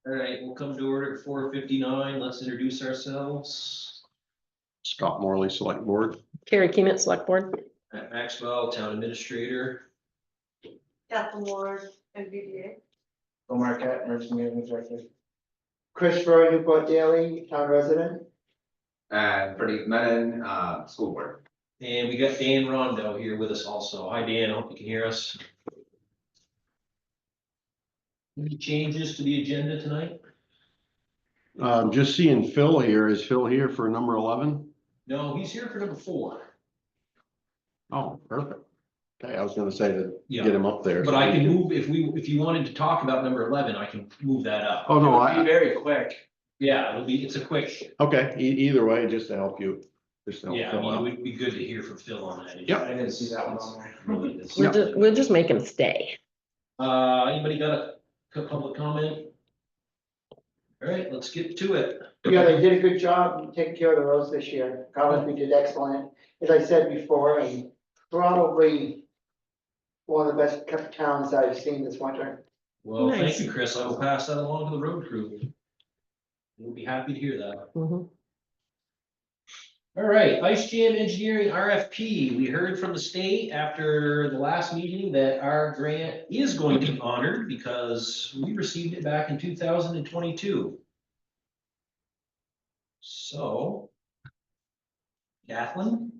All right, we'll come to order at 4:59. Let's introduce ourselves. Scott Morley, Select Board. Carrie Keeman, Select Board. Matt Maxwell, Town Administrator. Captain Ward, NVDA. Omar Cat, Emergency Management Director. Chris Roy, Newport Daily, town resident. And Freddie Menon, school board. And we got Dan Rondo here with us also. Hi, Dan. I hope you can hear us. Any changes to the agenda tonight? Just seeing Phil here. Is Phil here for number 11? No, he's here for number 4. Oh, perfect. Okay, I was gonna say to Yeah. get him up there. But I can move, if you wanted to talk about number 11, I can move that up. Oh, no, Be very quick. Yeah, it's a quick, okay, either way, just to help you. Just to help yeah, I Phil mean, it out. would be good to hear from Phil on that. Yep. I didn't see that one on there. Really is. We'll just make him stay. Anybody got a public comment? All right, let's get to it. Yeah, they did a good job taking care of the roads this year. Coventry did excellent, as I said before, and probably one of the best kept towns I've seen this winter. Well, thank Nice. you, Chris. I will pass that along to the road crew. We'll be happy to hear that. Mhm. All right, Ice Jam Engineering RFP. We heard from the state after the last meeting that our grant is going to be honored because we received it back in 2022. So, Kathleen?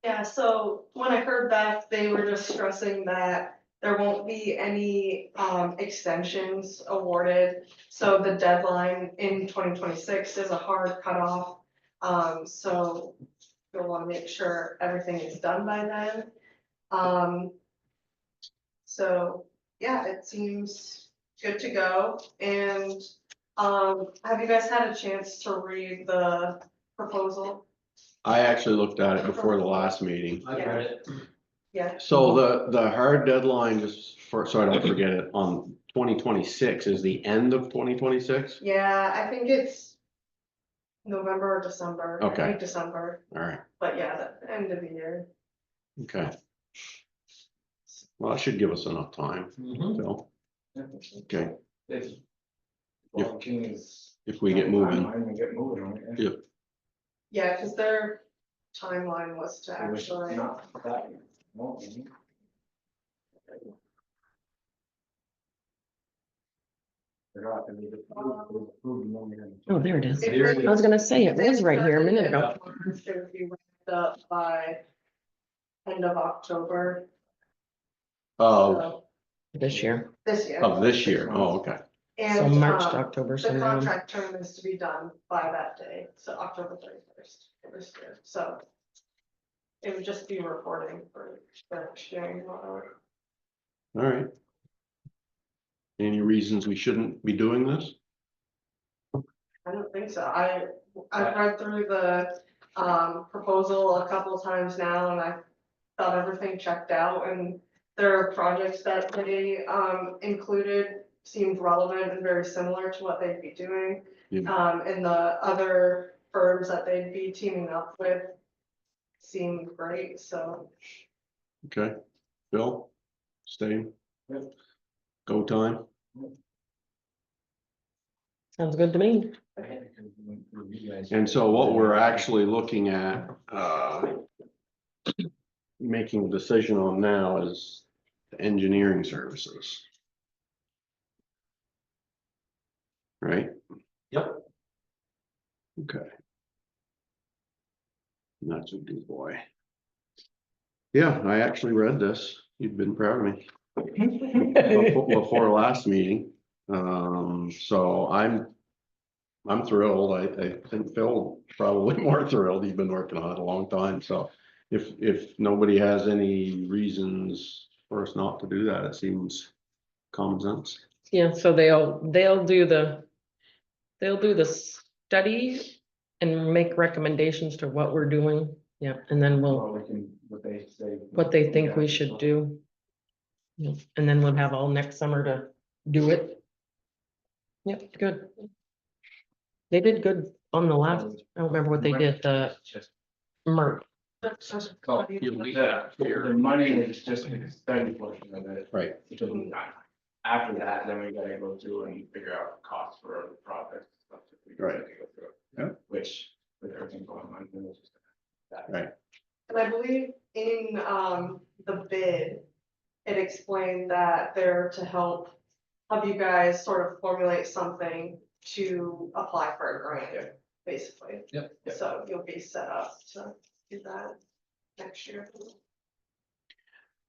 Yeah, so when I heard back, they were just stressing that there won't be any extensions awarded. So the deadline in 2026 is a hard cutoff. So you'll want to make sure everything is done by then. So yeah, it seems good to go. And have you guys had a chance to read the proposal? I actually looked at it before the last meeting. I've read it. Yeah. So the hard deadline, just for, so I don't forget it, on 2026 is the end of 2026? Yeah, I think it's November or December. I Okay. think December, All right, but yeah, the end of the year. okay. Well, that should give us enough time, Mhm. Phil, okay, If Walton King is. if we get moving. Timeline, we get moving on it. Yeah. Yeah, because their timeline was to It was actually, not that. Well, Forgot that we did- Oh, there it is. There it I was gonna say, it was right here a minute ago. It would be wrapped up by end of October. Of, So, This year. this year. of this year, oh, okay, So And March to October. the So now- contract term is to be done by that day, so October 31st of this year, so. It would just be reporting for sharing and whatever. all right. Any reasons we shouldn't be doing this? I don't think so. I've read through the proposal a couple times now and I thought everything checked out and their projects that they included seemed relevant and very similar to what they'd be doing. Yeah. And the other firms that they'd be teaming up with seemed great, so. Okay, Phil, stay. Yep. Go time, Sounds good to me. and so what we're actually looking at, making a decision on now is engineering services. Right? Yep. Okay. And that's a good boy. Yeah, I actually read this. You've been proud of me before last meeting. So I'm thrilled. I think Phil probably more thrilled. He's been working on it a long time. So if nobody has any reasons for us not to do that, it seems common sense. Yeah, so they'll do the study and make recommendations to what we're doing. Yeah, and then we'll, what they think we should do. Yeah, and then we'll have all next summer to do it. Yep, good. They did good on the last, I don't remember what they did, the Merck. The money is just a study portion of it. Right. It doesn't matter. after that, then we gotta go through and figure out costs for other projects. Stuff that we Right. gotta go through. Yeah. Which, with everything going on, then it's just. that. Right. And I believe in, the bid, it explained that they're to help you guys sort of formulate something to apply for a grant, basically. Yep. So you'll be set up to do that next year.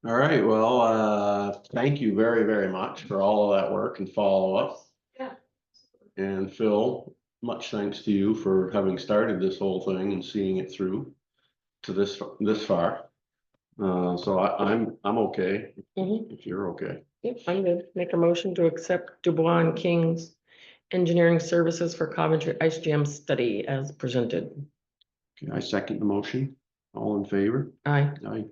All right, well, thank you very, very much for all of that work and follow-up. Yeah. And Phil, much thanks to you for having started this whole thing and seeing it through to this far. So I'm okay, Mhm. if you're okay. Yep, I'm good. Make a motion to accept Dubois and King's engineering services for Coventry Ice Jam study as presented. Okay, I second the motion. All in favor? Aye. Aye.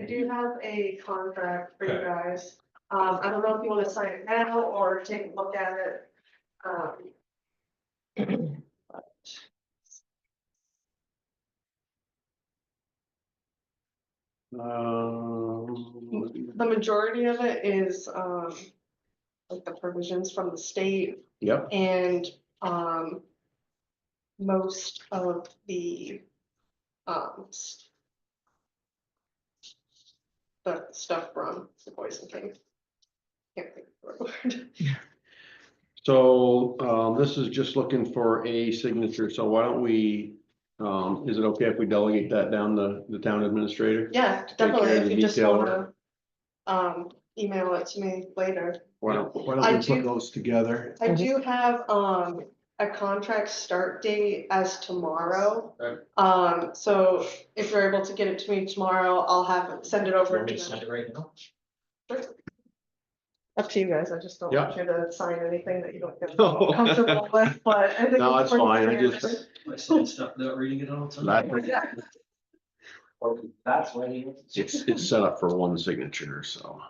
I do have a contract for you Okay. guys. I don't know if you wanna sign it now or take a look at it. The majority of it is, like the provisions from the state Yep, and, most of the, the stuff from the Boys and King. Can't think of the word. so, this is just looking for a signature, so why don't we, is it okay if we delegate that down to the town administrator? Yeah, Take care definitely, of if the you just detail wanna, email it to me later. Why don't I we do- put those together? I do have, a contract start date as tomorrow. Right. So if you're able to get it to me tomorrow, I'll send it You over want me to to send them. it right now? Up to you guys, I just don't want you to sign anything that you don't feel No. comfortable with, but. I think No, it's that's fine, I pretty just, I sign stuff without reading it all the time. that, Yeah. Or that's why you. it's set up for one signature, so.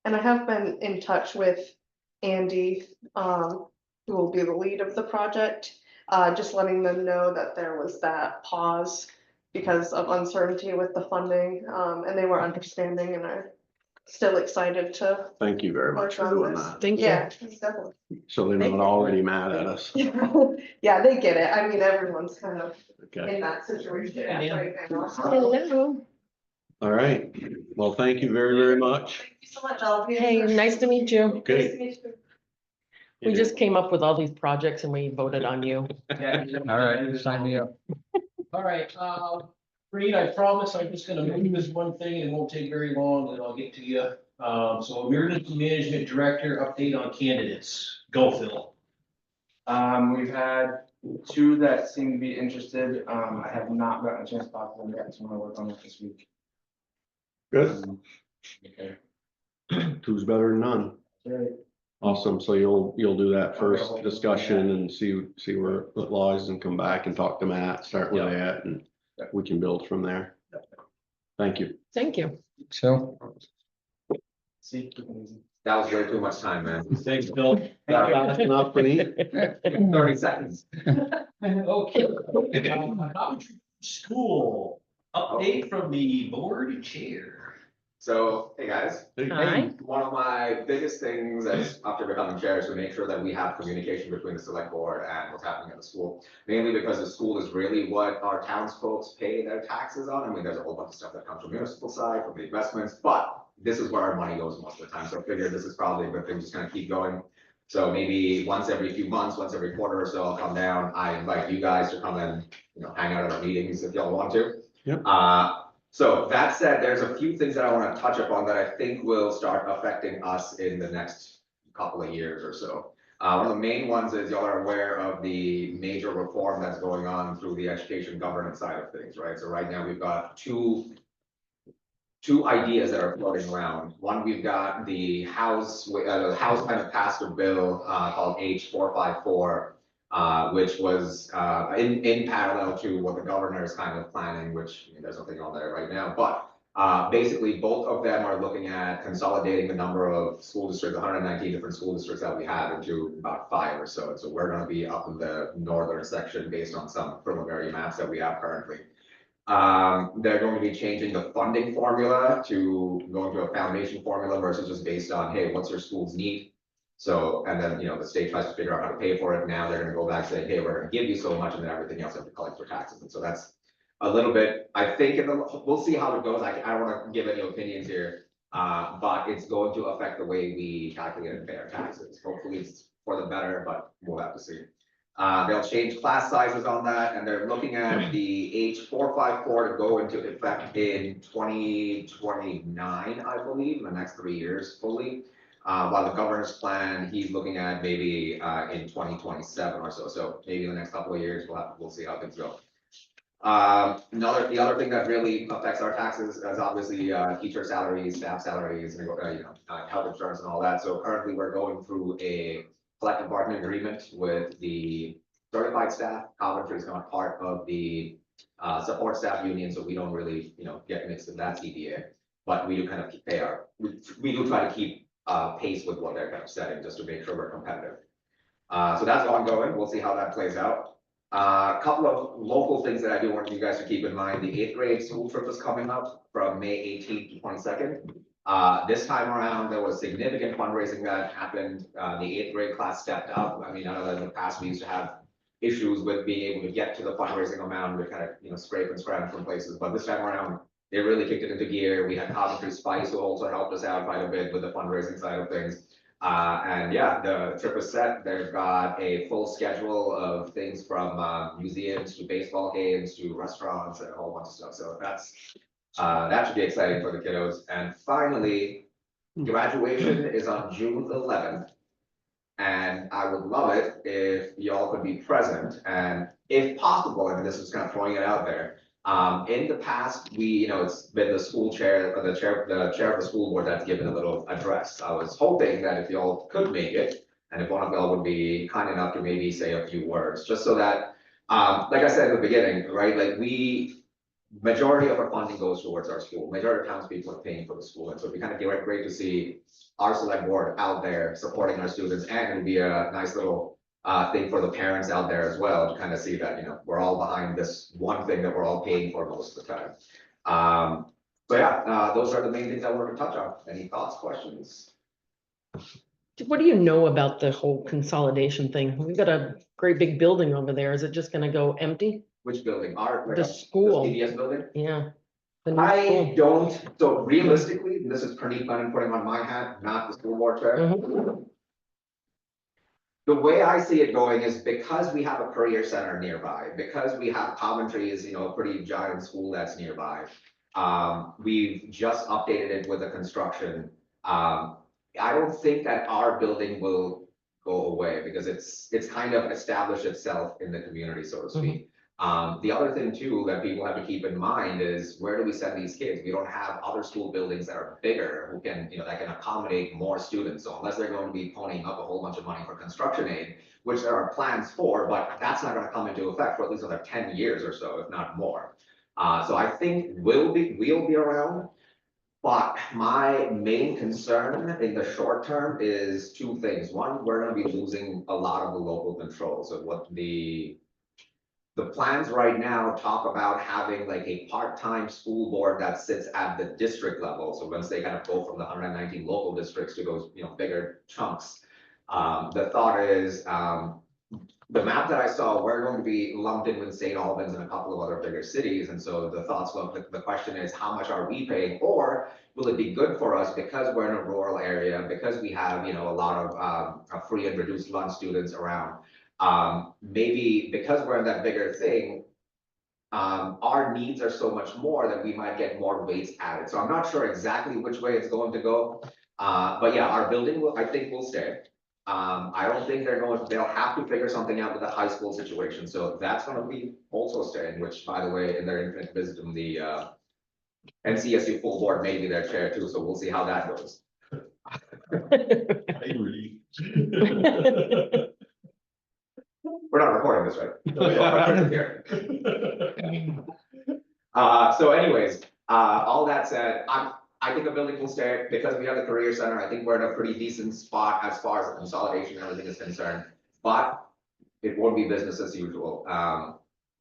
And I have been in touch with Andy, who will be the lead of the project, just letting them know that there was that pause because of uncertainty with the funding, and they were understanding and are still excited to Thank you very much work for on doing this. that. Thank you. Yeah, definitely. So they're not already mad at us. Yeah, they get it. I mean, everyone's kind of Okay, in that situation Yeah. right now. so. Hello. all right. Well, thank you very, very much. Thank you so much. I'll be. in Hey, touch. nice to meet you. Nice Okay. to meet you. We just came up with all these projects and we voted on you. All right, sign me up. All right, Reed, I promise I'm just gonna move this one thing and it won't take very long and I'll get to you. So emergency management director update on candidates. Go, Phil. We've had two that seem to be interested. I have not gotten a chance to talk to them yet, so I'm gonna work on it this week. Good. Okay. Two's better than none. Right. Awesome. So you'll do that first discussion and see where it lies and come back and talk to Matt, start with that, and we can build from there. Thank you. Thank you. So. See, keep it easy. That was way too much time, man. Thanks, Phil. Fast enough for me? 30 seconds. Okay. Coventry School, update from the board chair. So, hey guys, Hi. one of my biggest things as after becoming chair is to make sure that we have communication between the select board and what's happening at the school. Mainly because the school is really what our townsfolk pay their taxes on. I mean, there's a whole bunch of stuff that comes from municipal side, from the investments, but this is where our money goes most of the time. So I figured this is probably a good thing, just kind of keep going. So maybe once every few months, once every quarter or so, I'll come down. I invite you guys to come and, hang out at our meetings if y'all want to. Yep. So that said, there's a few things that I want to touch upon that I think will start affecting us in the next couple of years or so. One of the main ones is y'all are aware of the major reform that's going on through the education governance side of things, right? So right now we've got two ideas that are floating around. One, we've got the House kind of passed a bill called H454. Which was in parallel to what the governor is kind of planning, which there's nothing on there right now, but Basically, both of them are looking at consolidating the number of school districts, 119 different school districts that we have into about 5 or so. So we're gonna be up in the northern section based on some preliminary maps that we have currently. They're going to be changing the funding formula to going to a foundation formula versus just based on, hey, what's your school's need? So, and then, the state tries to figure out how to pay for it. Now they're gonna go back and say, hey, we're gonna give you so much, and then everything else have to collect for taxes. And so that's a little bit, I think, we'll see how it goes. I don't wanna give any opinions here. But it's going to affect the way we calculate and pay our taxes. Hopefully it's for the better, but we'll have to see. They'll change class sizes on that, and they're looking at the H454 to go into effect in 2029, I believe, in the next 3 years fully. While the governor's plan, he's looking at maybe in 2027 or so. So maybe in the next couple of years, we'll see how things go. The other thing that really affects our taxes is obviously teacher salaries, staff salaries, health insurance and all that. So currently we're going through a collective bargaining agreement with the certified staff. Coventry is not part of the support staff union, so we don't really, get mixed in that CBA. But we do kind of we do try to keep pace with what they're kind of setting just to make sure we're competitive. So that's ongoing. We'll see how that plays out. A couple of local things that I do want you guys to keep in mind. The 8th grade school trip is coming up from May 18th to 22nd. This time around, there was significant fundraising that happened. The 8th grade class stepped up. I mean, I know that in the past we used to have issues with being able to get to the fundraising amount. We kind of, scrape and scrounge from places, but this time around, they really kicked it into gear. We had Coventry Spice, who also helped us out quite a bit with the fundraising side of things. And yeah, the trip is set. They've got a full schedule of things from museums to baseball games to restaurants and a whole bunch of stuff. So that should be exciting for the kiddos. And finally, graduation is on June 11th. And I would love it if y'all could be present, and if possible, I mean, this is kind of throwing it out there. In the past, it's been the school chair, or the chair of the school board that's given a little address. I was hoping that if y'all could make it, and if one of y'all would be kind enough to maybe say a few words, just so that, like I said in the beginning, right, like majority of our funding goes towards our school. Majority of townspeople are paying for the school, and so it'd be kind of great to see our select board out there supporting our students, and it'd be a nice little thing for the parents out there as well to kind of see that, we're all behind this one thing that we're all paying for most of the time. So yeah, those are the main things I wanted to touch on. Any thoughts, questions? What do you know about the whole consolidation thing? We've got a great big building over there. Is it just gonna go empty? Which building? The school. The CDS building? Yeah. The new I school. don't, so realistically, this is Praneeth Lennon putting on my hat, not the school board chair. Mhm. The way I see it going is because we have a career center nearby, because we have Coventry is, a pretty giant school that's nearby. We've just updated it with the construction. I don't think that our building will go away because it's kind of established itself in the community, so to speak. The other thing too that people have to keep in mind is, where do we send these kids? We don't have other school buildings that are bigger who can, that can accommodate more students. So unless they're going to be ponying up a whole bunch of money for construction aid, which there are plans for, but that's not going to come into effect for at least another 10 years or so, if not more. So I think we'll be around. But my main concern in the short term is 2 things. One, we're going to be losing a lot of the local control. So what the plans right now talk about having like a part-time school board that sits at the district level. So once they kind of go from the 119 local districts to those, bigger chunks, the thought is, the map that I saw, we're going to be lumped in with St. Albans and a couple of other bigger cities. And so the question is, how much are we paying? Or will it be good for us because we're in a rural area, because we have, a lot of free and reduced lunch students around? Maybe because we're in that bigger thing, our needs are so much more that we might get more weights added. So I'm not sure exactly which way it's going to go. But yeah, our building I think will stay. I don't think they'll have to figure something out with the high school situation. So that's going to be also staying, which, by the way, in their infinite wisdom, the NCSU full board may be their chair too. So we'll see how that goes. I agree. We're not recording this, right? Oh, yeah. So anyways, All that said, I think the building will stay because we have the career center. I think we're in a pretty decent spot as far as the consolidation and everything is concerned. But it won't be business as usual.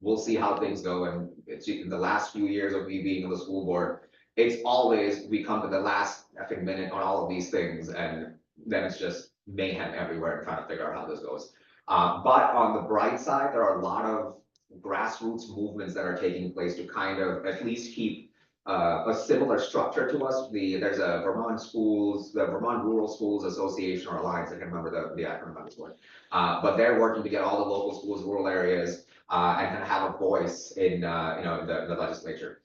We'll see how things go, and it's in the last few years of me being on the school board, it's always, we come to the last effing minute on all of these things, and then it's just mayhem everywhere and trying to figure out how this goes. But on the bright side, there are a lot of grassroots movements that are taking place to kind of at least keep a similar structure to us. There's a the Vermont Rural Schools Association or Alliance, I can't remember the acronym of this one. But they're working to get all the local schools, rural areas, and kind of have a voice in, the legislature.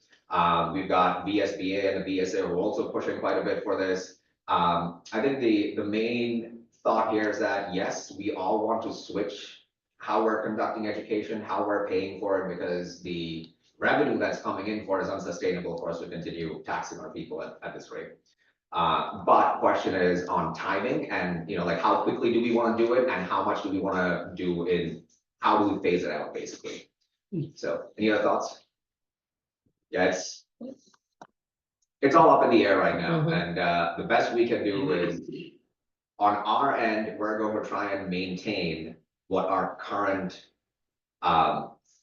We've got VSBA and the BSA who are also pushing quite a bit for this. I think the main thought here is that, yes, we all want to switch how we're conducting education, how we're paying for it, because the revenue that's coming in for it is unsustainable for us to continue taxing our people at this rate. But question is on timing and, like how quickly do we want to do it and how much do we want to do in, how do we phase it out basically? So any other thoughts? Yeah, it's all up in the air right now, Mhm. and the best we can do is on our end, we're going to try and maintain what our current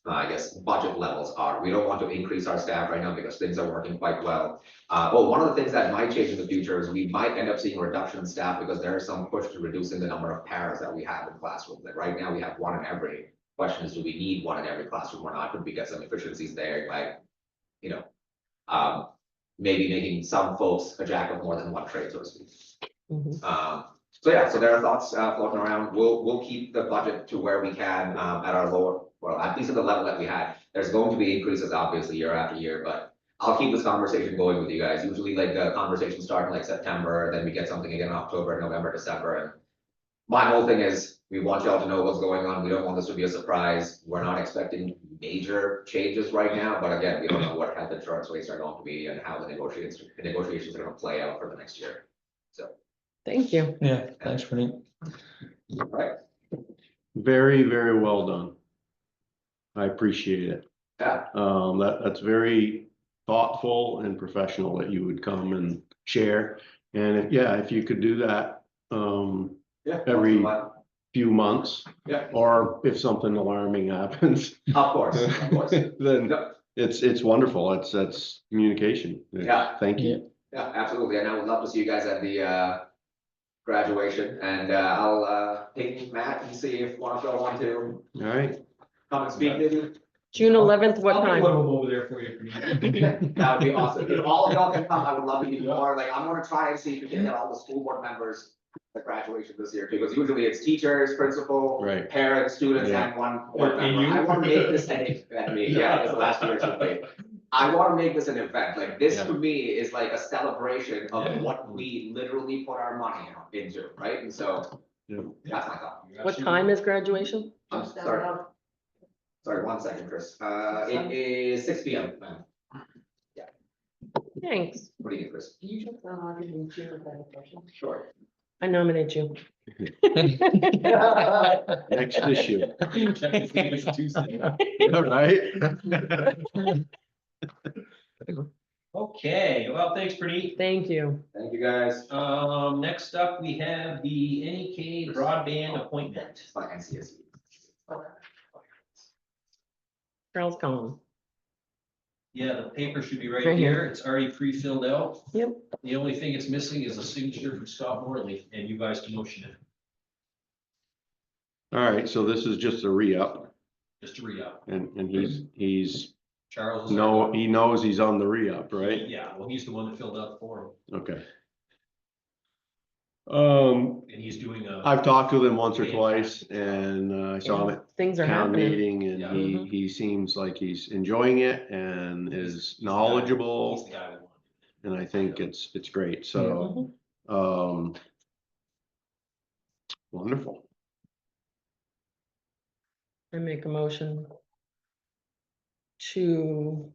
I guess budget levels are. We don't want to increase our staff right now because things are working quite well. One of the things that might change in the future is we might end up seeing a reduction in staff because there is some push to reducing the number of paras that we have in classrooms. Like right now we have one in every. Question is, do we need one in every classroom or not? Could we get some efficiencies there by, maybe making some folks a jack of more than one trade, so to speak. Mhm. So yeah, so there are thoughts floating around. We'll keep the budget to where we can at our lower, well, at least at the level that we had. There's going to be increases obviously year after year, but I'll keep this conversation going with you guys. Usually like the conversation starts in like September, then we get something again in October, November, December. And my whole thing is we want y'all to know what's going on. We don't want this to be a surprise. We're not expecting major changes right now, but again, we don't know what health insurance rates are going to be and how the negotiations are going to play out for the next year. So. Thank you. Yeah, thanks, Franny. All right. Very, very well done. I appreciate it. Yeah. That's very thoughtful and professional that you would come and share. And if you could do that, Yeah. every few months, Yeah. or if something alarming happens, Of course, of course. then No, it's wonderful. It's communication. Yeah. Thank you. yeah, absolutely. And I would love to see you guys at the graduation, and I'll ping Matt and see if one of y'all want to All right. come and speak with you. June 11th, what I'll get time? one of them over there for you. That would be awesome. If all of y'all can come, I would love to do more. Like, I'm gonna try and see if we can get all the school board members at graduation this year, because usually it's teachers, principal, Right. parents, students, Yeah. and one board And member. you? I want to make this an event. Yeah, because last year should be. I want to make this an event. Like this Yeah. to me is like a celebration of Yeah. what we literally put our money into, right? And so Yeah. that's my thought. What time is graduation? I'm sorry. Sorry, 1 second, Chris. It is 6 p.m. ma'am. Thanks. What do you think, Chris? Sure. I nominate you. Next issue. All right. Okay, well, thanks, Praneet. Thank you. Thank you, guys. Next up, we have the NEK broadband appointment. It's my NCSE. Charles Collins. Yeah, the paper should be right Right here. here. It's already pre-filled out. Yep. The only thing it's missing is a signature from Scott Morley, and you guys can motion it, All right, so this is just a re-up, just to re-up. and he's Charles. is- he knows he's on the re-up, right? Yeah, well, he's the one that filled out the form, Okay. and he's doing a. I've talked with him once or twice, and I saw him at Things are town happening. meeting, and Yeah. he seems like he's enjoying it and is He's the knowledgeable, guy we want. and I think it's great, so, Mhm. wonderful. I make a motion to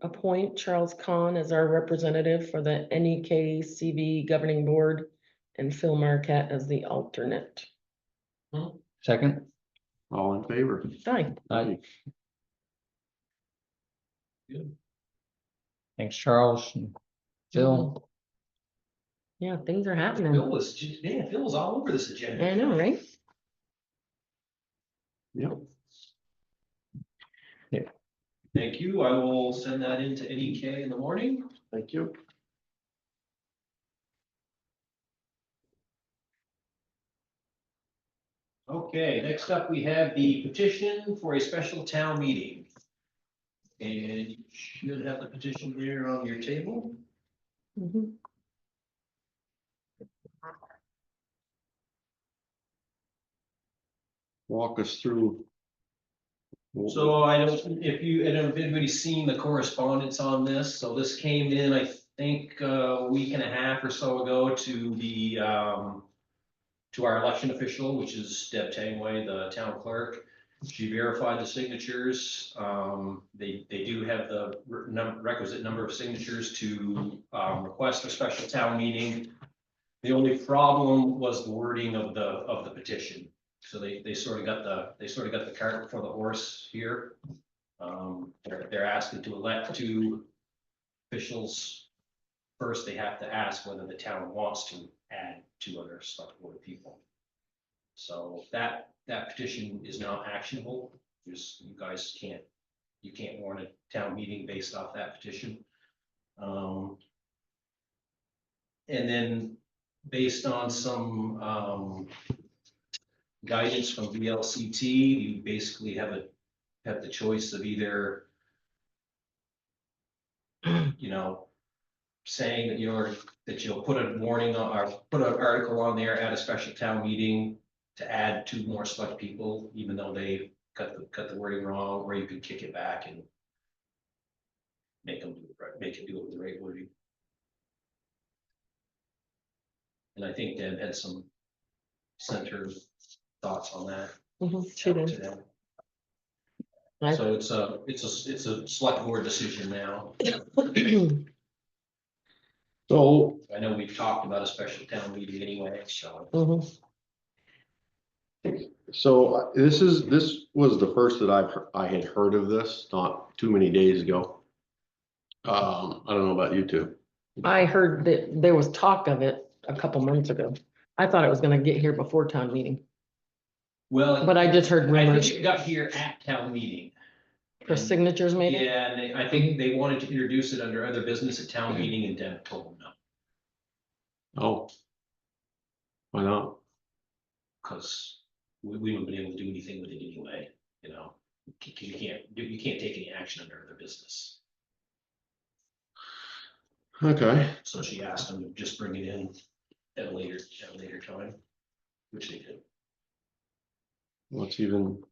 appoint Charles Kahn as our representative for the NEK-CV governing board and Phil Marquette as the alternate. Second, All in favor? Hi. aye. Thanks, Charles and Phil. Yeah, things are happening. Phil was, man, Phil was all over this agenda. I know, right? Yep. Thank you. I will send that into NEK in the morning. Thank you. Okay, next up, we have the petition for a special town meeting. And you should have the petition here on your table. Mhm. Walk us through. So I don't, I don't know if anybody's seen the correspondence on this, so this came in, I think, a week and a half or so ago to the, to our election official, which is Deb Tangway, the town clerk. She verified the signatures. They do have the requisite number of signatures to, request a special town meeting. The only problem was the wording of the petition. So they sort of got the cart before the horse here. They're asking to elect two officials. First, they have to ask whether the town wants to add two other select board people. So that petition is not actionable. Just you guys can't warn a town meeting based off that petition. And then based on some guidance from VLCT, you basically have the choice of either, you know, saying that you'll put a warning on, or put an article on there at a special town meeting to add two more select people, even though they got the wording wrong, or you could kick it back and make it do it with the right wording. And I think Deb had some center thoughts on that. She did. today. I- So it's a select board decision now. So, I know we've talked about a special town meeting anyway, so. Mhm. this was the first that I had heard of this, not too many days ago. I don't know about you two. I heard that there was talk of it a couple months ago. I thought it was gonna get here before town meeting, Well, but I just heard I think rumors it got here at town meeting. for And- signatures maybe. Yeah, and I think they wanted to introduce it under other business at town meeting, and Deb told them no, Oh. Why not? because we wouldn't be able to do anything with it anyway, you know. You can't take any action under other business. Okay, So she asked them to just bring it in at a later time, which they did. what's even,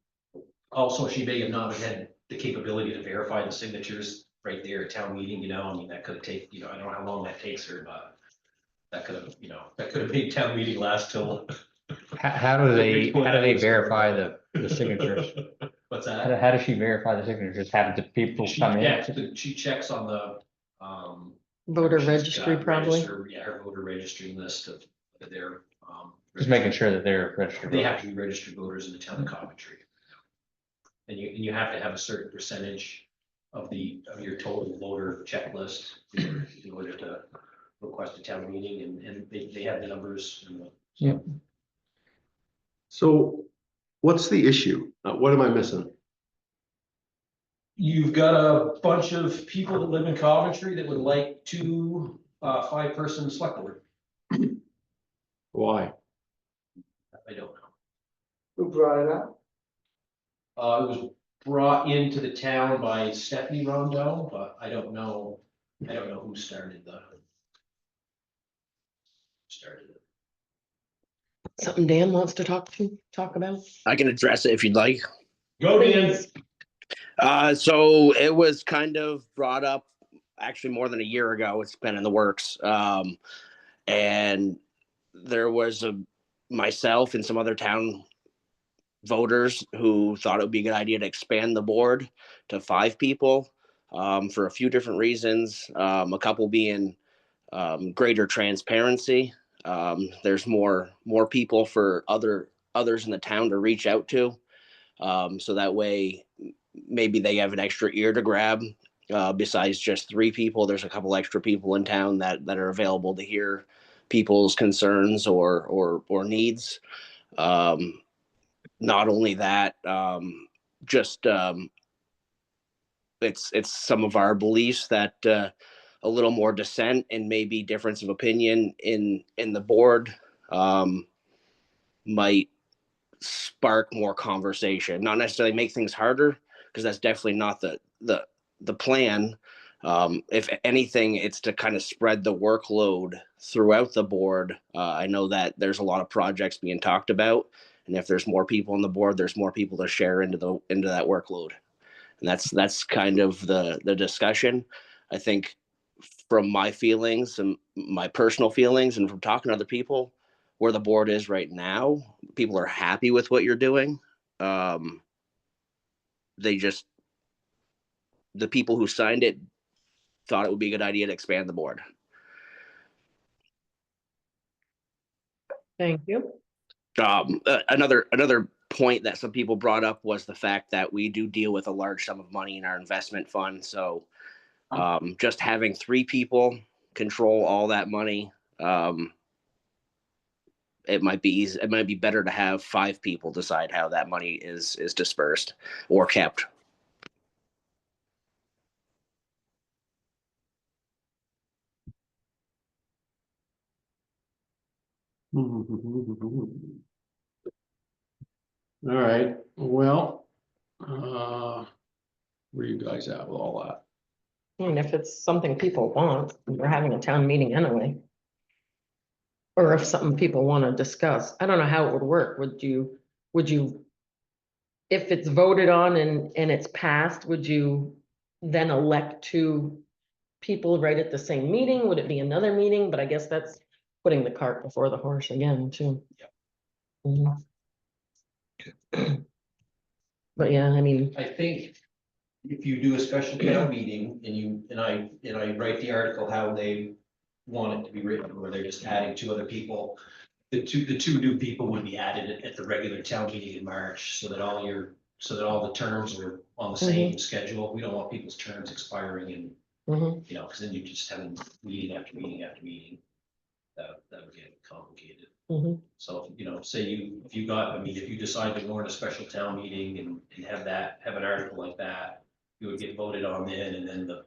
Also, she may have not had the capability to verify the signatures right there at town meeting, you know, I mean, that could have taken, you know, I don't know how long that takes her, but that could have made town meeting last till. How do they verify the signatures? What's that? How does she verify the signatures? Have the people come in? She checks on the, Voter she's registry got probably. yeah, her voter registry list of their, Just making sure that they're registered. They have to be registered voters in the town of Coventry. And you have to have a certain percentage of your total voter checklist in order to request a town meeting, and they have the numbers. so what's the issue? What am I missing? You've got a bunch of people that live in Coventry that would like two, 5-person select board. Why? I don't know. Who brought it up? It was brought into the town by Stephanie Rondo, but I don't know who started it. Something Dan wants to talk about. I can address it if you'd like. Go, Dan. So it was kind of brought up actually more than a year ago. It's been in the works. And there was myself and some other town voters who thought it would be a good idea to expand the board to 5 people for a few different reasons. A couple being greater transparency. There's more people for others in the town to reach out to. So that way maybe they have an extra ear to grab Besides just 3 people, there's a couple extra people in town that are available to hear people's concerns or needs. Not only that, just it's some of our beliefs that a little more dissent and maybe difference of opinion in the board might spark more conversation, not necessarily make things harder, because that's definitely not the plan. If anything, it's to kind of spread the workload throughout the board. I know that there's a lot of projects being talked about, and if there's more people on the board, there's more people to share into that workload, and that's kind of the discussion. I think from my feelings and my personal feelings, and from talking to other people, where the board is right now, people are happy with what you're doing. Um, they just the people who signed it thought it would be a good idea to expand the board. Thank you. Another point that some people brought up was the fact that we do deal with a large sum of money in our investment fund. So just having 3 people control all that money, it might be easy. It might be better to have 5 people decide how that money is dispersed or kept. All right, well, where you guys at with all that? I mean, if it's something people want, we're having a town meeting anyway. Or if something people want to discuss, I don't know how it would work. Would you, if it's voted on and it's passed, would you then elect 2 people right at the same meeting? Would it be another meeting? But I guess that's putting the cart before the horse again, too. Mhm. But yeah, I mean, I think if you do a special town meeting and I write the article how they want it to be written, where they're just adding 2 other people. The two new people would be added at the regular town meeting in March, so that all the terms are on the same schedule. We don't want people's terms expiring and, mhm, because then you just having meeting after meeting after meeting. That would get complicated. mhm. So, say if you decide to warn a special town meeting and have an article like that, it would get voted on then, and then the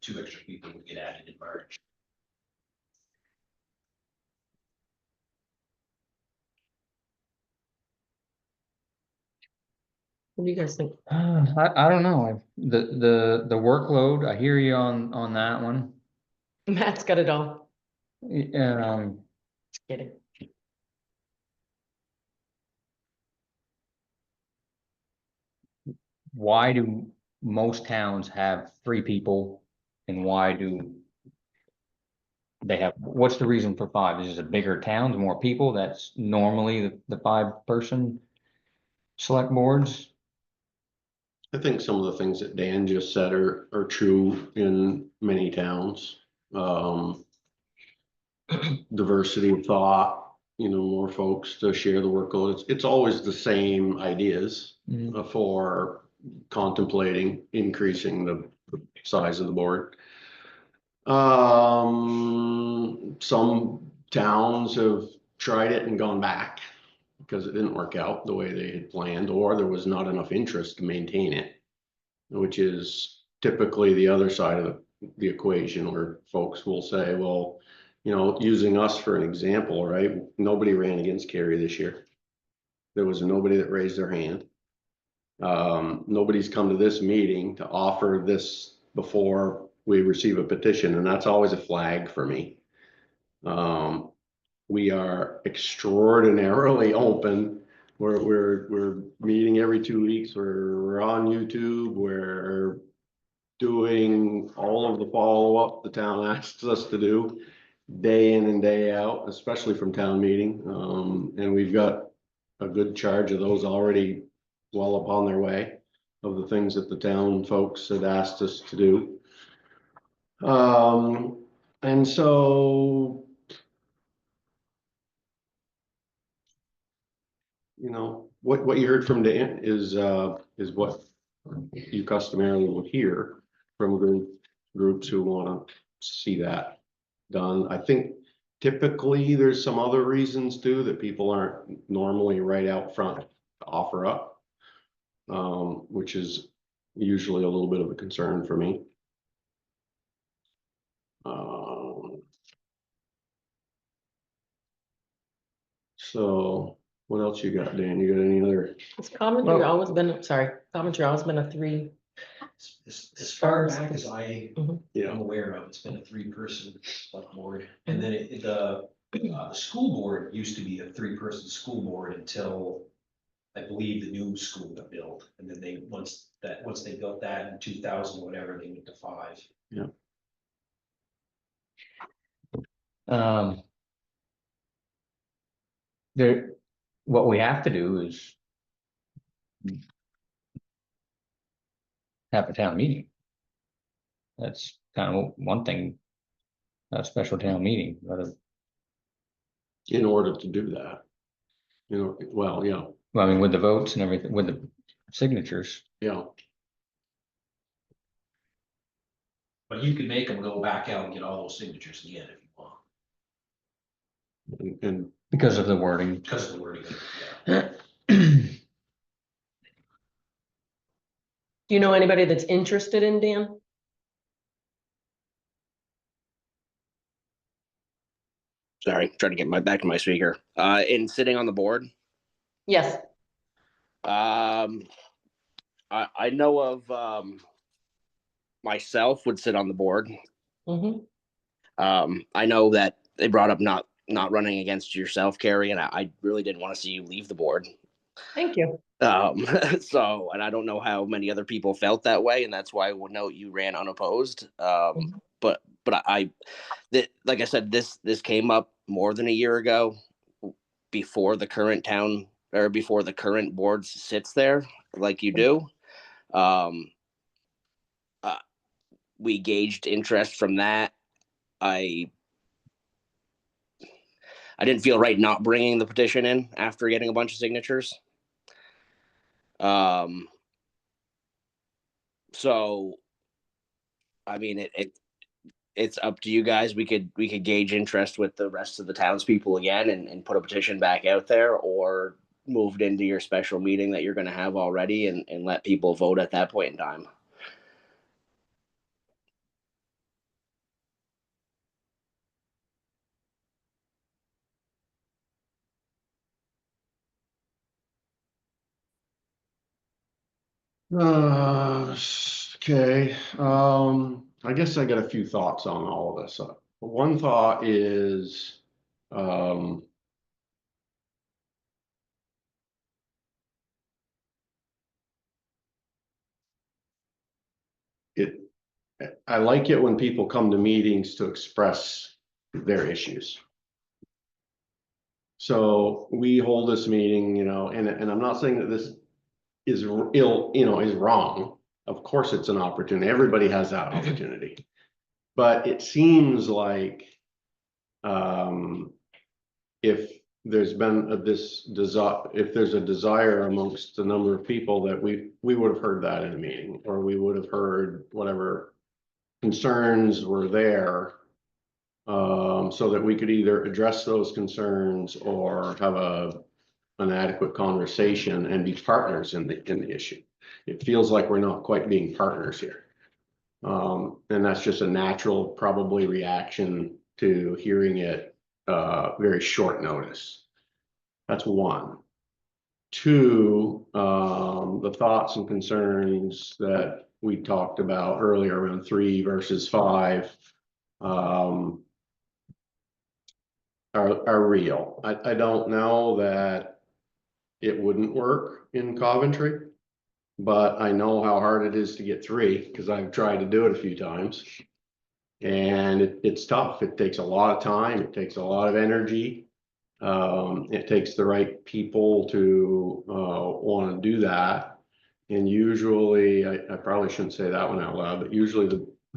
2 extra people would get added in March. What do you guys think? I don't know. The workload, I hear you on that one. Matt's got it all. Um, Just kidding. why do most towns have 3 people and why do they have, what's the reason for 5? Is it bigger towns, more people? That's normally the 5-person select boards. I think some of the things that Dan just said are true in many towns. Diversity of thought, more folks to share the workload. It's always the same ideas for contemplating increasing the size of the board. Some towns have tried it and gone back because it didn't work out the way they had planned, or there was not enough interest to maintain it, which is typically the other side of the equation, where folks will say, well, using us for an example, right? Nobody ran against Kerry this year. There was nobody that raised their hand. Nobody's come to this meeting to offer this before we receive a petition, and that's always a flag for me. We are extraordinarily open. We're meeting every 2 weeks. We're on YouTube. We're doing all of the follow-up the town asks us to do day in and day out, especially from town meeting. And we've got a good charge of those already well upon their way of the things that the town folks had asked us to do. And so, what you heard from Dan is what you customarily will hear. from groups who wanna see that done. I think typically there's some other reasons too, that people aren't normally right out front to offer up. Which is usually a little bit of a concern for me. So what else you got, Dan? You got any other? It's commentary Well- always been, sorry, commentary always been a 3. As far back as I Yeah, am aware of, it's been a 3-person select board. And then the school board used to be a 3-person school board until I believe the new school got built. And then they, once they built that in 2000, whatever, they went to 5. There, what we have to do is have a town meeting. That's kind of one thing, a special town meeting, but, in order to do that. Well, yeah, well, I mean, with the votes and everything, with the signatures. yeah. But you can make them go back out and get all those signatures again if you want, And Because of the wording. because of the wording. Yeah. Do you know anybody that's interested in Dan? Sorry, trying to get my back to my speaker. In sitting on the board, Yes. I know of myself would sit on the board. Mm-hmm. I know that they brought up not running against yourself, Carrie, and I really didn't want to see you leave the board. Thank you. So, and I don't know how many other people felt that way, and that's why I would note you ran unopposed. But like I said, this came up more than a year ago, before the current board sits there, like you do. We gauged interest from that. I didn't feel right not bringing the petition in after getting a bunch of signatures. So, I mean, it's up to you guys. We could gauge interest with the rest of the townspeople again and put a petition back out there, or move it into your special meeting that you're going to have already and let people vote at that point in time. Okay, I guess I got a few thoughts on all of this. One thought is, I like it when people come to meetings to express their issues. So we hold this meeting, and I'm not saying that this is is wrong. Of course, it's an opportunity. Everybody has that opportunity. But it seems like, if there's been if there's a desire amongst a number of people, that we would have heard that in a meeting, or we would have heard whatever concerns were there. So that we could either address those concerns or have an adequate conversation and be partners in the issue. It feels like we're not quite being partners here. And that's just a natural, probably, reaction to hearing it very short notice. That's one. Two, the thoughts and concerns that we talked about earlier around 3 versus 5 are real. I don't know that it wouldn't work in Coventry, but I know how hard it is to get 3, because I've tried to do it a few times. And it's tough. It takes a lot of time. It takes a lot of energy. It takes the right people to want to do that. And usually, I probably shouldn't say that one out loud, but usually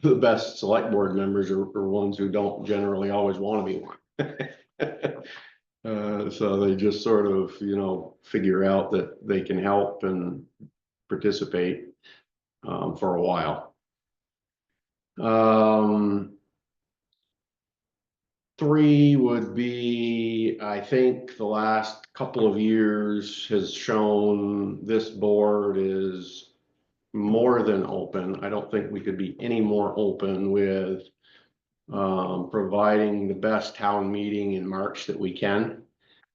the best select board members are ones who don't generally always want to be one. So they just sort of, figure out that they can help and participate for a while. Three would be, I think the last couple of years has shown this board is more than open. I don't think we could be any more open with providing the best town meeting in March that we can.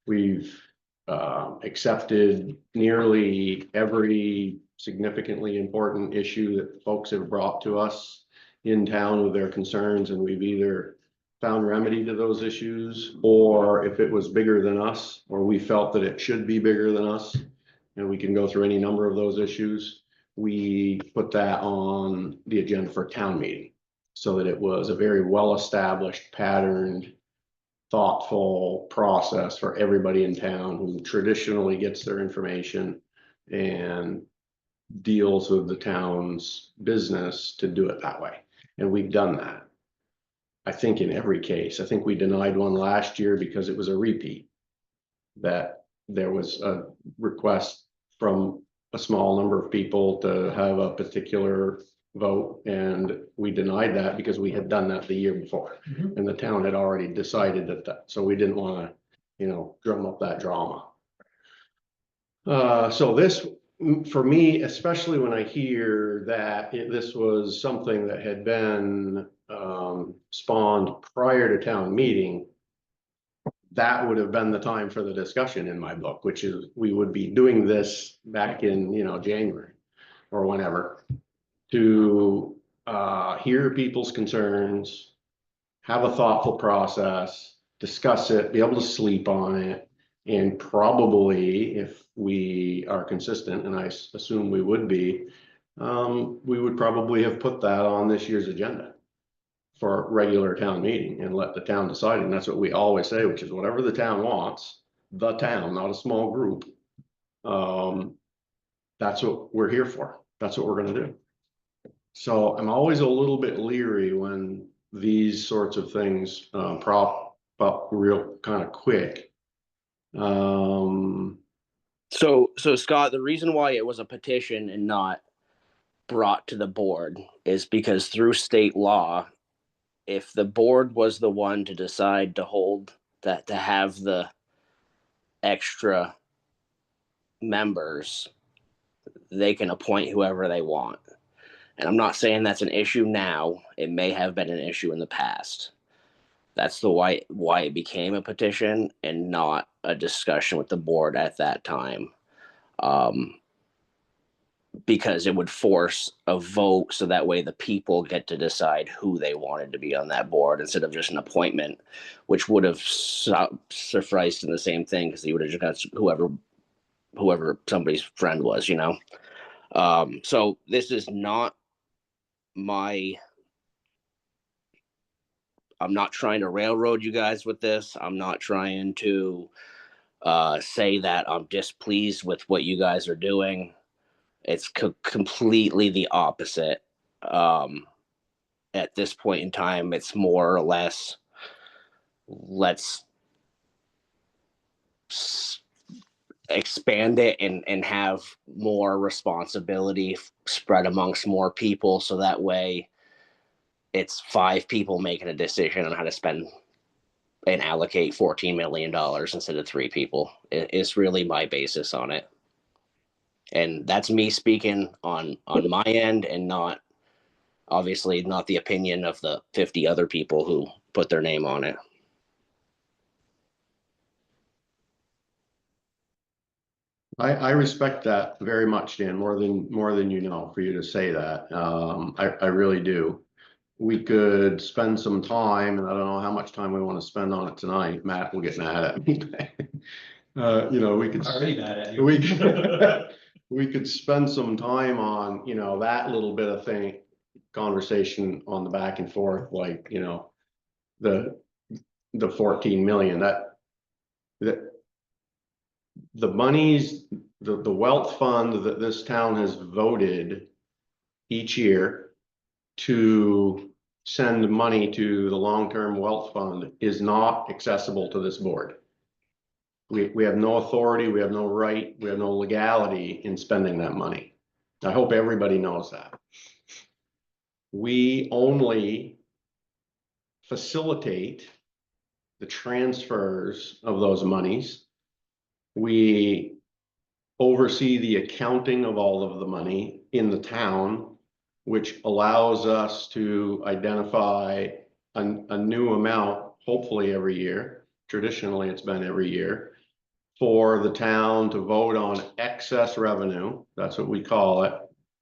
We've accepted nearly every significantly important issue that folks have brought to us in town with their concerns, and we've either found remedy to those issues, or if it was bigger than us, or we felt that it should be bigger than us, and we can go through any number of those issues, we put that on the agenda for a town meeting, so that it was a very well-established, patterned, thoughtful process for everybody in town who traditionally gets their information and deals with the town's business to do it that way. And we've done that. I think in every case. I think we denied one last year because it was a repeat. That there was a request from a small number of people to have a particular vote, and we denied that because we had done that the year before. And the town had already decided that, so we didn't want to, drum up that drama. So this, for me, especially when I hear that this was something that had been spawned prior to town meeting, that would have been the time for the discussion in my book, which is we would be doing this back in, January or whenever, to hear people's concerns, have a thoughtful process, discuss it, be able to sleep on it, and probably, if we are consistent, and I assume we would be, we would probably have put that on this year's agenda for a regular town meeting and let the town decide. And that's what we always say, which is whatever the town wants, the town, not a small group. That's what we're here for. That's what we're gonna do. So I'm always a little bit leery when these sorts of things prop up real kind of quick. So Scott, the reason why it was a petition and not brought to the board is because through state law, if the board was the one to decide to hold that, to have the extra members, they can appoint whoever they want. And I'm not saying that's an issue now. It may have been an issue in the past. That's the why it became a petition and not a discussion with the board at that time. Because it would force a vote, so that way the people get to decide who they wanted to be on that board instead of just an appointment, which would have sufficed in the same thing, because you would have just got whoever somebody's friend was, So this is not I'm not trying to railroad you guys with this. I'm not trying to say that I'm displeased with what you guys are doing. It's completely the opposite. At this point in time, it's more or less, let's expand it and have more responsibility spread amongst more people. So that way it's 5 people making a decision on how to spend and allocate $14 million instead of 3 people. It's really my basis on it. And that's me speaking on my end, and not obviously not the opinion of the 50 other people who put their name on it. I respect that very much, Dan, more than for you to say that. I really do. We could spend some time, and I don't know how much time we want to spend on it tonight. Matt will get mad at me. We could. Already mad at you. We could spend some time on, that little bit of conversation on the back and forth, like, the 14 million, that the monies, the wealth fund that this town has voted each year to send money to the long-term wealth fund is not accessible to this board. We have no authority, we have no right, we have no legality in spending that money. I hope everybody knows that. we only facilitate the transfers of those monies. We oversee the accounting of all of the money in the town, which allows us to identify a new amount, hopefully every year. Traditionally, it's been every year, for the town to vote on excess revenue. That's what we call it,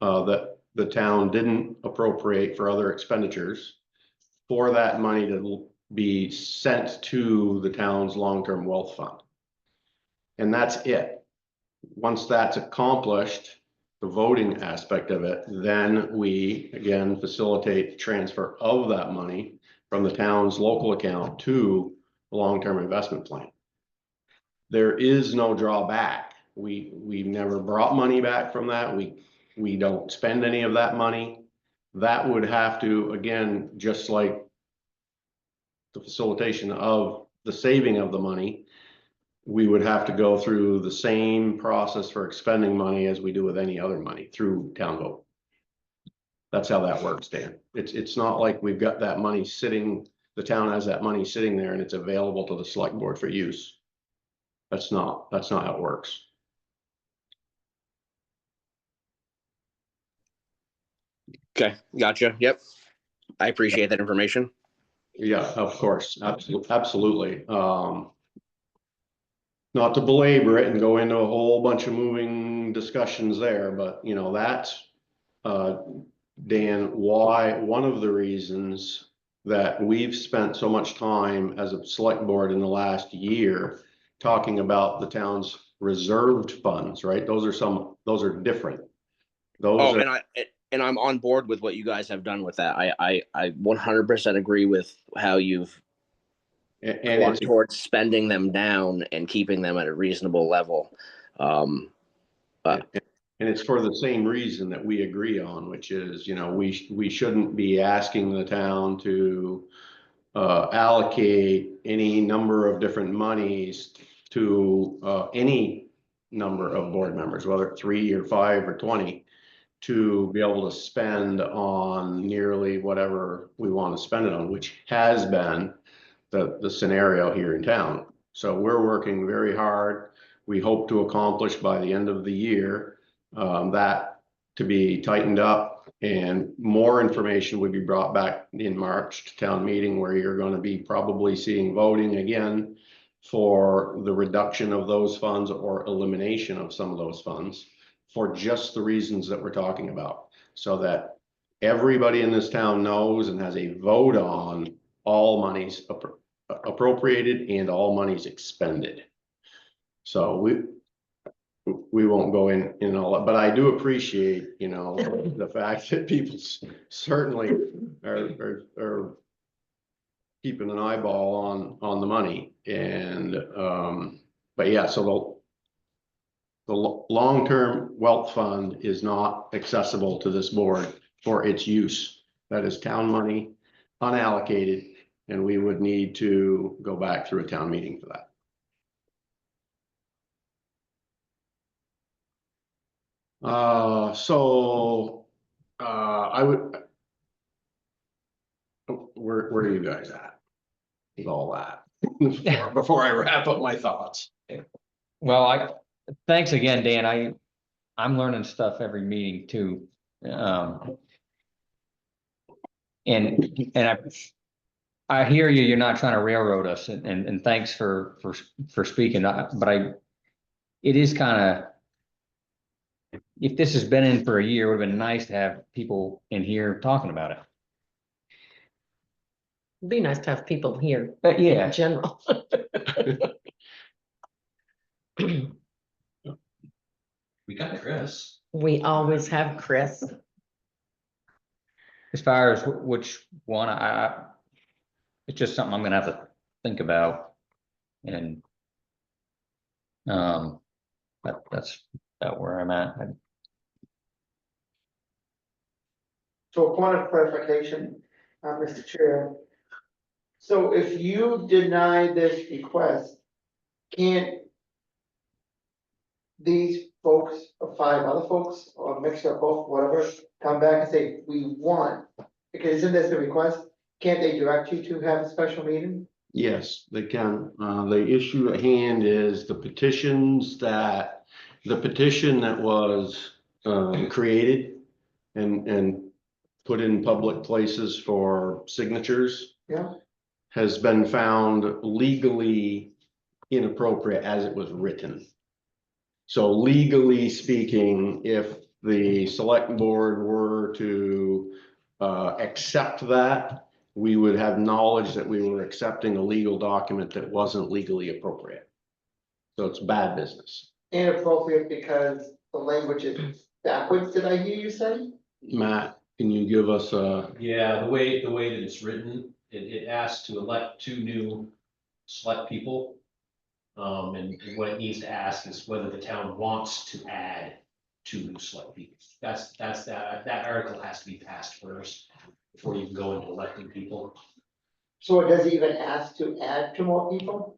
that the town didn't appropriate for other expenditures, for that money to be sent to the town's long-term wealth fund. And that's it. Once that's accomplished, the voting aspect of it, then we again facilitate the transfer of that money from the town's local account to the long-term investment plan. There is no drawback. We've never brought money back from that. We don't spend any of that money. That would have to, again, just like the facilitation of the saving of the money, we would have to go through the same process for expending money as we do with any other money through town vote. That's how that works, Dan. It's not like we've got that money sitting, the town has that money sitting there and it's available to the select board for use. That's not how it works. Okay, gotcha. Yep. I appreciate that information. Yeah, of course, absolutely. Not to belabor it and go into a whole bunch of moving discussions there, but you know, that's, Dan, why, one of the reasons that we've spent so much time as a select board in the last year talking about the town's reserved funds, right? Those are different. Those Oh, are, and I'm on board with what you guys have done with that. I 100% agree with how you've and walked it's, towards spending them down and keeping them at a reasonable level. But and it's for the same reason that we agree on, which is, you know, we shouldn't be asking the town to allocate any number of different monies to any number of board members, whether it's 3 or 5 or 20, to be able to spend on nearly whatever we want to spend it on, which has been the scenario here in town. So we're working very hard. We hope to accomplish by the end of the year that to be tightened up, and more information would be brought back in March to town meeting, where you're going to be probably seeing voting again for the reduction of those funds or elimination of some of those funds for just the reasons that we're talking about, so that everybody in this town knows and has a vote on all monies appropriated and all monies expended. So we won't go in all that, but I do appreciate, you know, the fact that people certainly are keeping an eyeball on the money. And but yeah, so the long-term wealth fund is not accessible to this board for its use. That is town money, unallocated, and we would need to go back through a town meeting for that. I would, where are you guys at with all that? Before I wrap up my thoughts. Well, thanks again, Dan. I'm learning stuff every meeting too. And I hear you, you're not trying to railroad us, and thanks for speaking, but it is kind of, if this has been in for a year, it would have been nice to have people in here talking about it. It'd be nice to have people here But yeah, in general. We got Chris. We always have Chris. as far as which one, it's just something I'm gonna have to think about. And that's about where I'm at. So a point of clarification, Mr. Chair. So if you deny this request, can't these folks, or 5 other folks, or a mixture of both, whatever, come back and say, we want Because isn't this a request? Can't they direct you to have a special meeting? Yes, they can. The issue at hand is the petition that was created and put in public places for signatures Yeah, has been found legally inappropriate as it was written. So legally speaking, if the select board were to accept that, we would have knowledge that we were accepting a legal document that wasn't legally appropriate. So it's bad business. inappropriate because the language is backwards, did I hear you say? Matt, can you give us a, Yeah, the way that it's written, it asks to elect 2 new select people. And what it needs to ask is whether the town wants to add 2 new select people. That article has to be passed first before you can go into electing people. So it doesn't even ask to add 2 more people?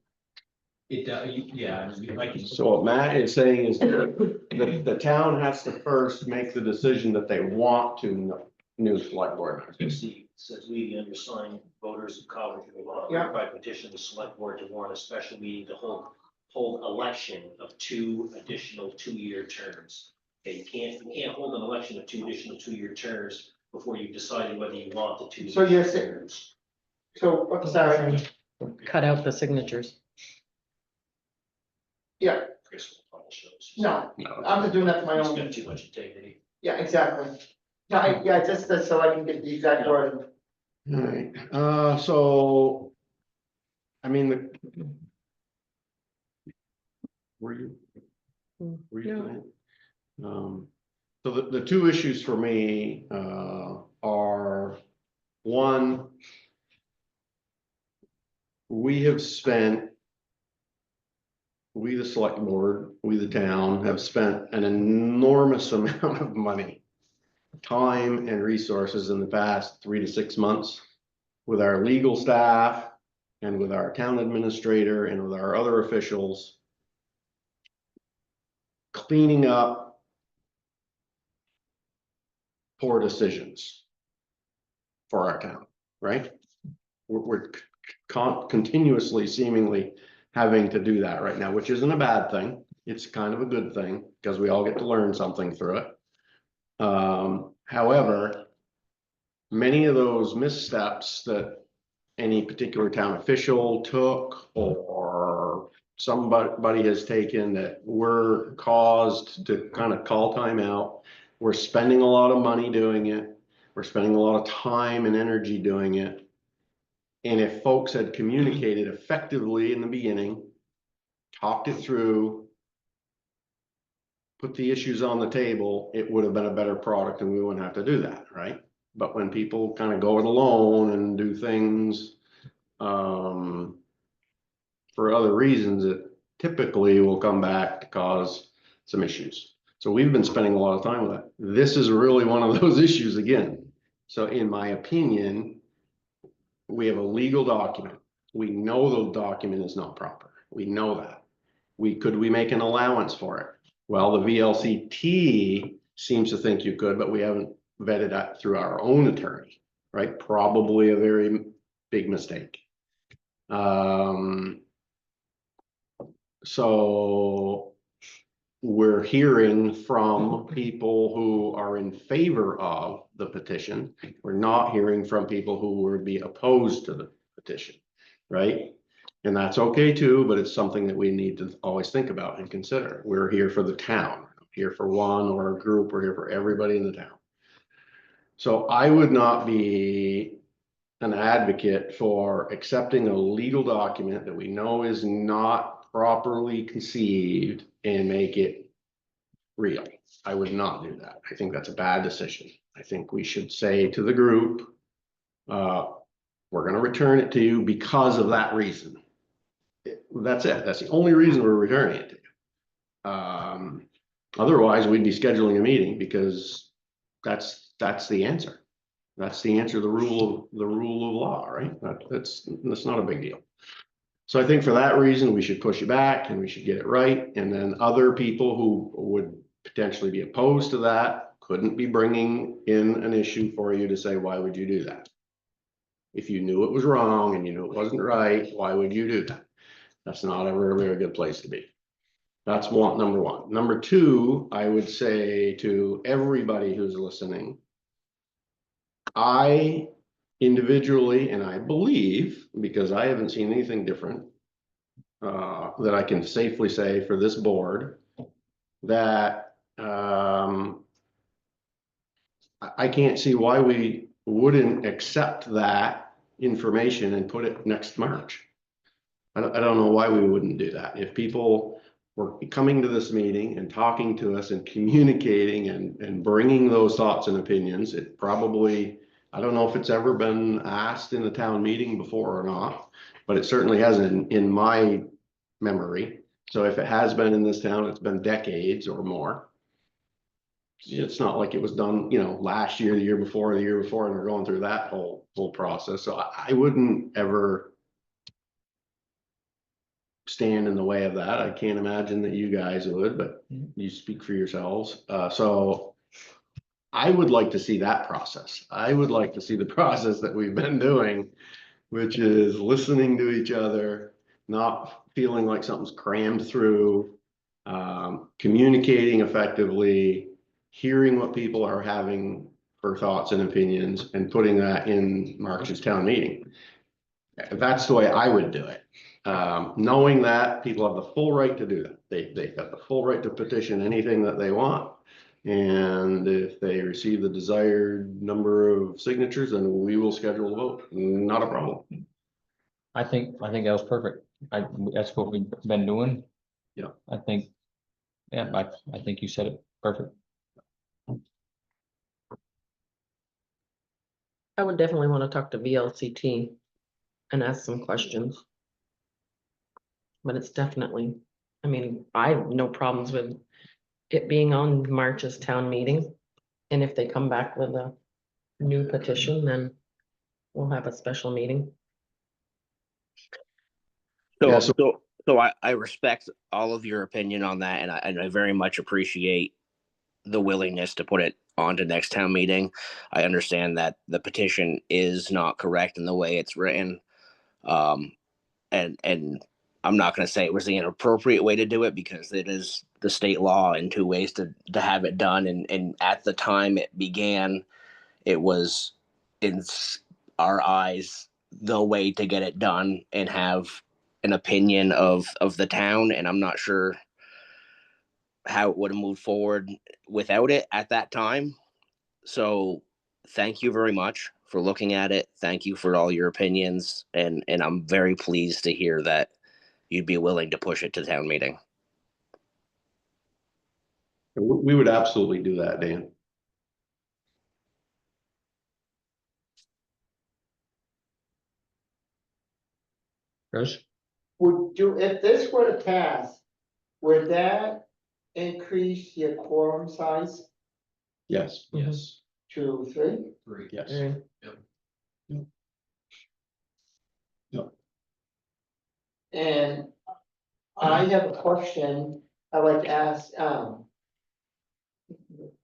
It, yeah, like. so what Matt is saying is the town has to first make the decision that they want to new select board members. See, says we, the undersigned voters of Coventry, Yeah. by petition the select board to warn a special meeting to hold election of 2 additional 2-year terms. Okay, you can't hold an election of 2 additional 2-year terms before you've decided whether you want the 2. So you're additional saying- terms. So, I'm sorry, Cut out the signatures. yeah, Chris will probably show us. no, No. I'm just doing that for my He's own, got too much integrity. yeah, exactly. No, yeah, just so I can get the exact wording. Alright, so, I mean, were you? Were you No. saying? So the 2 issues for me, are, one, we the select board, we the town have spent an enormous amount of money, time and resources in the past 3 to 6 months with our legal staff and with our town administrator and with our other officials cleaning up poor decisions for our town, right? We're continuously seemingly having to do that right now, which isn't a bad thing. It's kind of a good thing because we all get to learn something through it. However, many of those missteps that any particular town official took or somebody has taken that were caused to kind of call time out. We're spending a lot of money doing it. We're spending a lot of time and energy doing it. And if folks had communicated effectively in the beginning, talked it through, put the issues on the table, it would have been a better product and we wouldn't have to do that, right? But when people kind of go it alone and do things for other reasons, it typically will come back to cause some issues. So we've been spending a lot of time with that. This is really one of those issues again. So in my opinion, we have a legal document. We know the document is not proper. We know that. Could we make an allowance for it? Well, the VLCT seems to think you could, but we haven't vetted that through our own attorney, right? Probably a very big mistake. So we're hearing from people who are in favor of the petition. We're not hearing from people who would be opposed to the petition, right? And that's okay too, but it's something that we need to always think about and consider. We're here for the town, here for one or a group, we're here for everybody in the town. So I would not be an advocate for accepting a legal document that we know is not properly conceived and make it real. I would not do that. I think that's a bad decision. I think we should say to the group, we're going to return it to you because of that reason. That's it. That's the only reason we're returning it to you. Otherwise, we'd be scheduling a meeting because that's the answer. That's the answer, the rule of law, right? That's not a big deal. So I think for that reason, we should push it back and we should get it right. And then other people who would potentially be opposed to that couldn't be bringing in an issue for you to say, why would you do that? If you knew it was wrong and you knew it wasn't right, why would you do that? That's not a very, very good place to be. That's number one. Number two, I would say to everybody who's listening, I individually, and I believe, because I haven't seen anything different, that I can safely say for this board, that I can't see why we wouldn't accept that information and put it next March. I don't know why we wouldn't do that. If people were coming to this meeting and talking to us and communicating and bringing those thoughts and opinions, it probably, I don't know if it's ever been asked in a town meeting before or not, but it certainly hasn't in my memory. So if it has been in this town, it's been decades or more. It's not like it was done, you know, last year, the year before, and we're going through that whole process. So I wouldn't ever stand in the way of that. I can't imagine that you guys would, but you speak for yourselves. So I would like to see that process. I would like to see the process that we've been doing, which is listening to each other, not feeling like something's crammed through, communicating effectively, hearing what people are having for thoughts and opinions, and putting that in March's town meeting. That's the way I would do it. Knowing that people have the full right to do that. They've got the full right to petition anything that they want. And if they receive the desired number of signatures, then we will schedule a vote. Not a problem. I think that was perfect. That's what we've been doing. Yeah. I think you said it perfect. I would definitely want to talk to VLCT and ask some questions. But it's definitely, I mean, I have no problems with it being on March's town meeting. And if they come back with a new petition, then we'll have a special meeting. Yeah, So I respect all of your opinion on that, and I very much appreciate the willingness to put it on to next town meeting. I understand that the petition is not correct in the way it's written. And I'm not going to say it was the inappropriate way to do it, because it is the state law in two ways to have it done. And at the time it began, it was in our eyes the way to get it done and have an opinion of the town. And I'm not sure how it would have moved forward without it at that time. So thank you very much for looking at it. Thank you for all your opinions. And I'm very pleased to hear that you'd be willing to push it to town meeting. we would absolutely do that, Dan. Chris? Would you, if this were to pass, would that increase your quorum size Yes. Yes. to 3? Three. Yes. And I have a question I'd like to ask,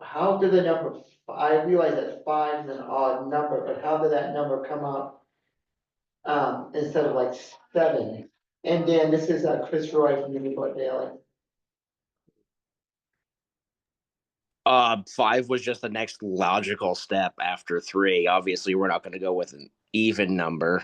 how did the number, I realize that 5 is an odd number, but how did that number come up? Instead of like 7? And then this is Chris Roy from the Newport Daily. 5 was just the next logical step after 3. Obviously, we're not going to go with an even number,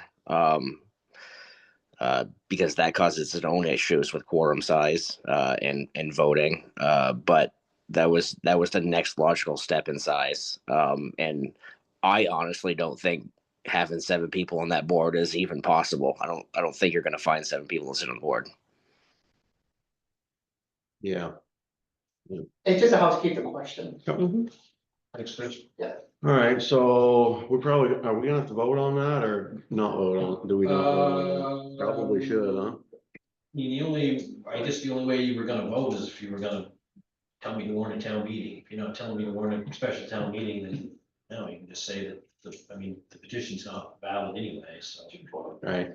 because that causes its own issues with quorum size and voting. But that was the next logical step in size. And I honestly don't think having 7 people on that board is even possible. I don't think you're going to find 7 people to sit on the board. Yeah. It's just a housekeeping question. Thanks, Chris. All right, so are we gonna have to vote on that or not vote on, do we not vote on it? Probably should, huh? I guess the only way you were gonna vote is if you were gonna tell me to warn a town meeting. If you're not telling me to warn a special town meeting, then no, you can just say that the petition's not valid anyway, so. Right.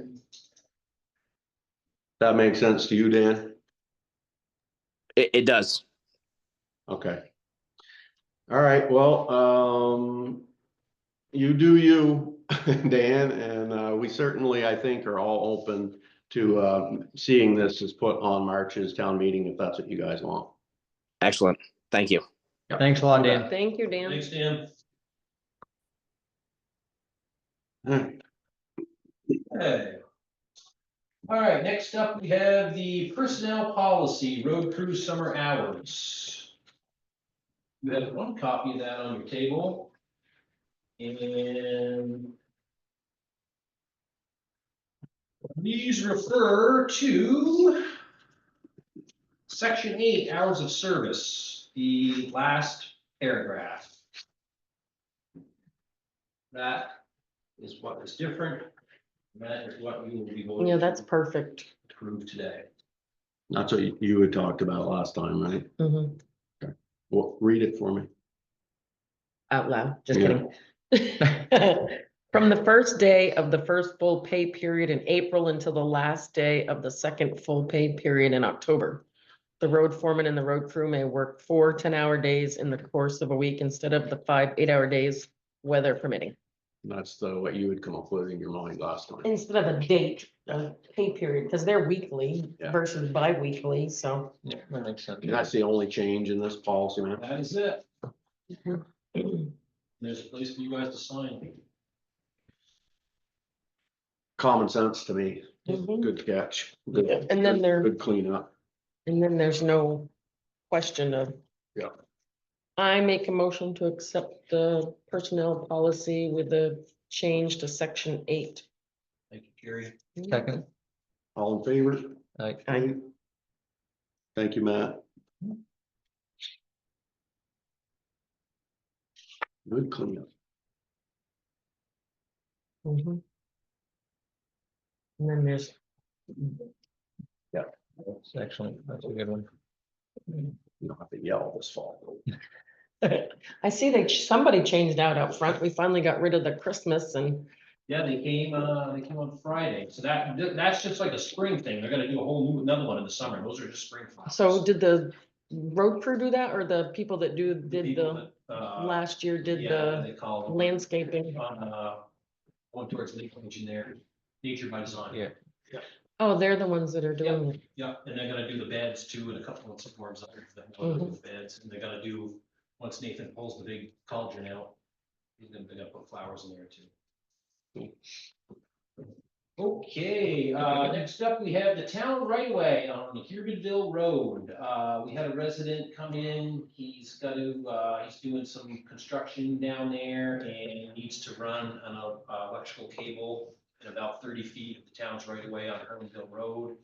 That makes sense to you, Dan? It does. Okay. All right, well, you do you, Dan, and we certainly, I think, are all open to seeing this as put on March's town meeting if that's what you guys want. Excellent. Thank you. Thanks a lot, Dan. Thank you, Dan. Thanks, Dan. Okay. All right, next up, we have the personnel policy, road crew summer hours. You have one copy of that on your table. And these refer to section 8, hours of service, the last paragraph. That is what is different. That is what we will be voting. Yeah, that's perfect. to approve today. That's what you had talked about last time, right? Mhm. Well, read it for me. Out loud, just Yeah. kidding. From the first day of the first full pay period in April until the last day of the second full pay period in October. The road foreman and the road crew may work 4 10-hour days in the course of a week instead of the 5 8-hour days, weather permitting. That's what you had come up with in your mind last time. Instead of a date, pay period, because they're weekly Yeah. versus bi-weekly, so. Yeah, that makes sense. That's the only change in this policy, man. That is it. There's a place for you guys to sign. Common sense to me. Mhm. Good catch. Yeah, Good, and then there- good cleanup. And then there's no question of. Yeah. I make a motion to accept the personnel policy with the change to section 8. Thank you, Carrie. Second. All in favor? Aye. Thank you, Matt. Good cleanup. Mhm. And then there's, That's excellent. That's a good one. You don't have to yell this fall. I see somebody changed out front. We finally got rid of the Christmas and, Yeah, they came on Friday, so that's just like a spring thing, they're gonna do a whole another one in the summer, those are just spring flowers. so did the road crew do that or the people that did People the, that, last year did yeah, the they call them, landscaping? going towards Lake Region there, Nature by Design. Yeah. Oh, they're the ones that are doing it. Yeah, and they're gonna do the beds too, and a couple of supports up there for the beds, and they're gonna do, once Nathan pulls the big cauldron out, they're gonna put flowers in there too. Okay, next up, we have the town right away on Huronville Road. We had a resident come in, he's doing some construction down there and needs to run an electrical cable in about 30 feet of the town's right away on Huronville Road.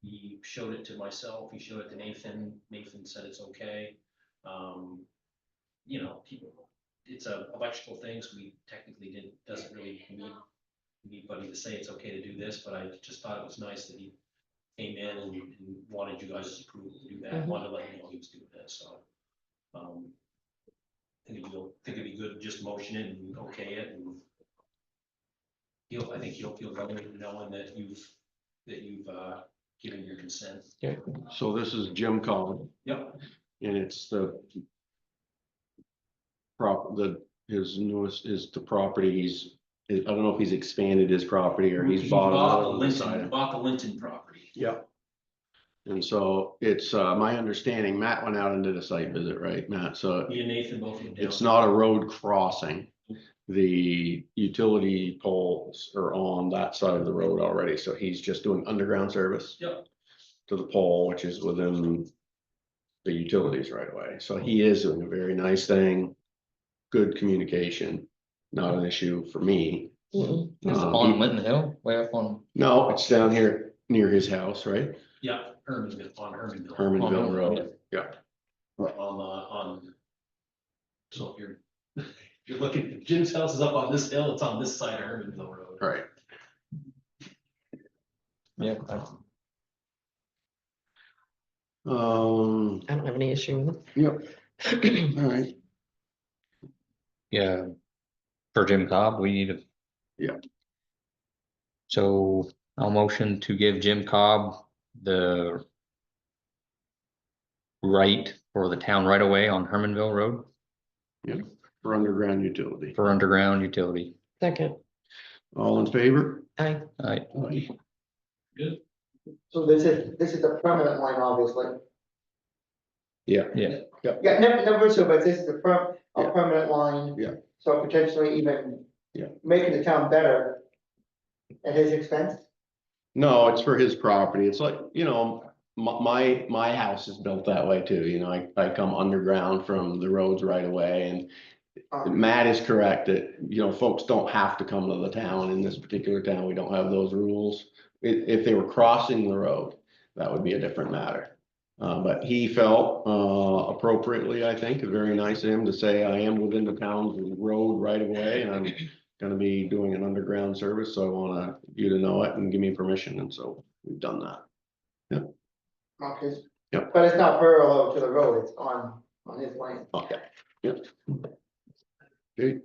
He showed it to myself, he showed it to Nathan, Nathan said it's okay. You know, it's a electrical thing, so we technically doesn't really need anybody to say it's okay to do this, but I just thought it was nice that he came in and wanted you guys' approval to do that, wanted to let you know he was doing this, so. I think it'd be good, to just motion it and okay it, and I think he'll feel better knowing that you've given your consent. So this is Jim Collin. Yep. And it's his newest is the properties. I don't know if he's expanded his property or he's bought another one beside him. Bought the Linton property. Yep. And so it's my understanding, Matt went out and did a site visit, right, Matt? So Me and Nathan both went down. it's not a road crossing. The utility poles are on that side of the road already, so he's just doing underground service. Yep. To the pole, which is within the utilities right away. So he is doing a very nice thing. Good communication, not an issue for me. Mm-mm. On Linton Hill, way up on. No, it's down here near his house, right? Yeah, Hermanville, on Hermanville. Hermanville Road, yeah. So if you're looking, Jim's house is up on this hill, it's on this side of Hermanville Road. Right. Yeah. I don't have any issue with Yep, it. all right. Yeah. For Jim Cobb, we need a. Yeah. So I'll motion to give Jim Cobb the right for the town right away on Hermanville Road. for underground utility. for underground utility. Second, All in favor? I, Aye. Aye. So this is the permanent line, obviously. Yeah. Yeah. Yeah, never so, but this is a Yeah. permanent line. Yeah. So potentially even. Yeah. Making the town better. At his expense? No, it's for his property. It's like, my house is built that way too, I come underground from the roads right away and Matt is correct that, folks don't have to come to the town. In this particular town, we don't have those rules. If they were crossing the road, that would be a different matter. But he felt, appropriately, I think, very nice of him to say, I am within the town's road right away and I'm gonna be doing an underground service, so I want you to know it and give me permission, and so we've done that. Okay. Yep. But it's not parallel to the road, it's on his lane. Okay. Yep. Okay,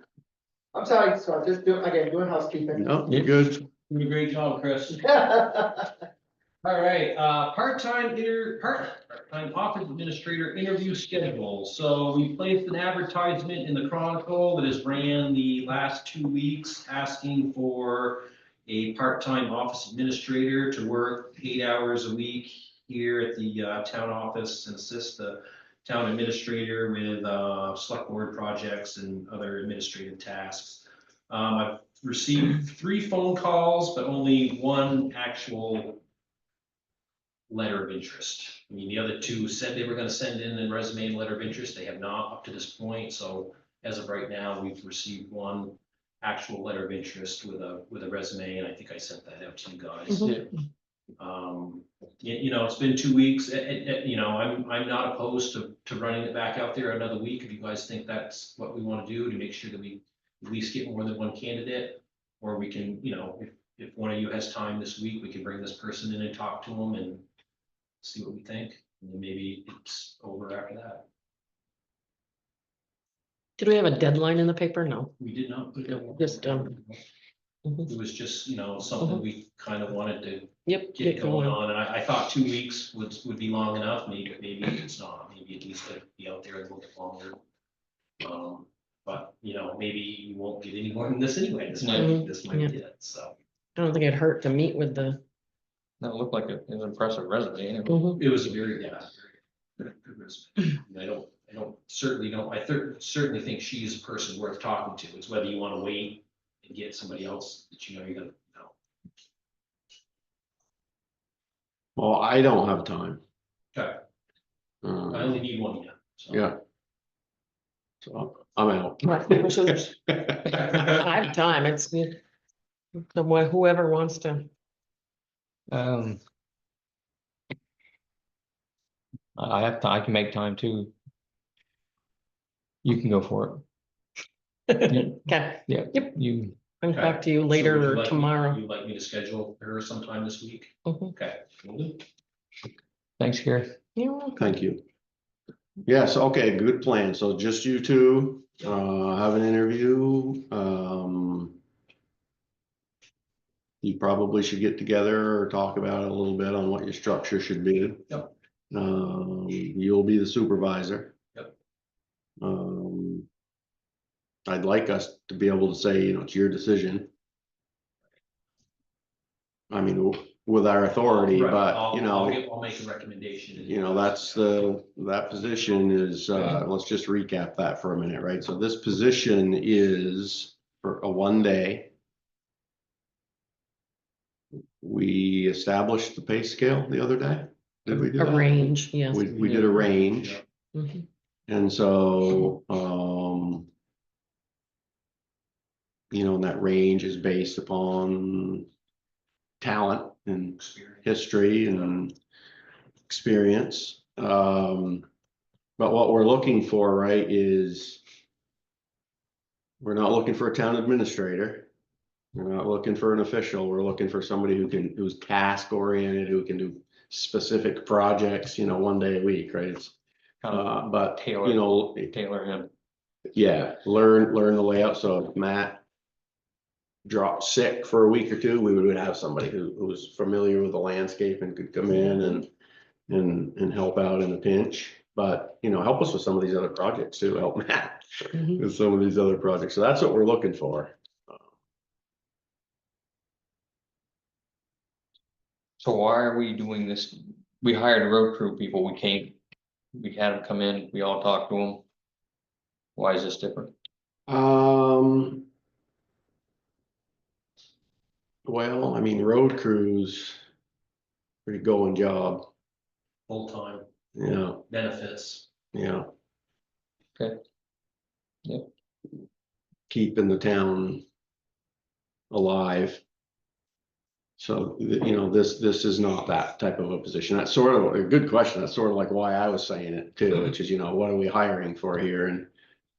I'm sorry, so I'm just doing housekeeping. no, you're good. Doing a great job, Chris. All right, part-time office administrator interview schedule. So we placed an advertisement in the Chronicle that has ran the last 2 weeks asking for a part-time office administrator to work 8 hours a week here at the town office and assist the town administrator with select board projects and other administrative tasks. I've received 3 phone calls, but only 1 actual letter of interest. I mean, the other 2 said they were gonna send in a resume and letter of interest. They have not up to this point. So as of right now, we've received 1 actual letter of interest with a resume, and I think I sent that out to you guys. Mhm. It's been 2 weeks. I'm not opposed to running it back out there another week. If you guys think that's what we want to do to make sure that we at least get more than 1 candidate, or we can, if one of you has time this week, we can bring this person in and talk to them and see what we think, and then maybe it's over after that. did we have a deadline in the paper? No. We did not put it. Just, mhm. It was just, something we kind of wanted to Yep, get going on, and I thought 2 weeks would be long enough. Maybe it's not, maybe at least to be out there a little bit longer. But maybe you won't get any more than this anyway. This might be it, so. I don't think it'd hurt to meet with the. That looked like an impressive resume. Anyway. Mhm. It was a very, very good resume. I certainly think she's a person worth talking to. It's whether you want to wait and get somebody else that you're gonna know. Well, I don't have time. Okay, I only need 1 yet. So. Yeah. So I'm out. I have time, it's whoever wants to. I have I can make time too. You can go for it. Okay, Yeah. Yep. You, I'll Okay. talk to you So later would you or like me- tomorrow. You'd like me to schedule her sometime this week? Mhm. Okay. Will do. thanks, Gary. You're welcome. Thank you. Yes, okay, good plan. So just you two, have an interview. You probably should get together or talk about it a little bit on what your structure should be. Yep. You'll be the supervisor. Yep. I'd like us to be able to say, it's your decision. I mean, with our authority, Right. but, I'll make a recommendation. that position is, let's just recap that for a minute, right? So this position is for a 1 day. We established the pay scale the other day. Did we do A that? range, yes. We did a range. Mhm. And so, and that range is based upon talent and history and experience. But what we're looking for, right, is we're not looking for a town administrator. We're not looking for an official. We're looking for somebody who's task oriented, who can do specific projects, 1 day a week, right? It's, but Taylor him. yeah, learn the layout. So if Matt dropped sick for a week or 2, we would have somebody who was familiar with the landscape and could come in and help out in a pinch. but, help us with some of these other projects too, help Matt Mhm. with some of these other projects. So that's what we're looking for. So why are we doing this? We hired road crew people, we had them come in, we all talked to them. Why is this different? Well, I mean, road crews, pretty going job, Full-time yeah, benefits. yeah. Okay. Yep. Keeping the town alive. So, this is not that type of a position. That's sort of a good question. That's sort of like why I was saying it too, which is, what are we hiring for here?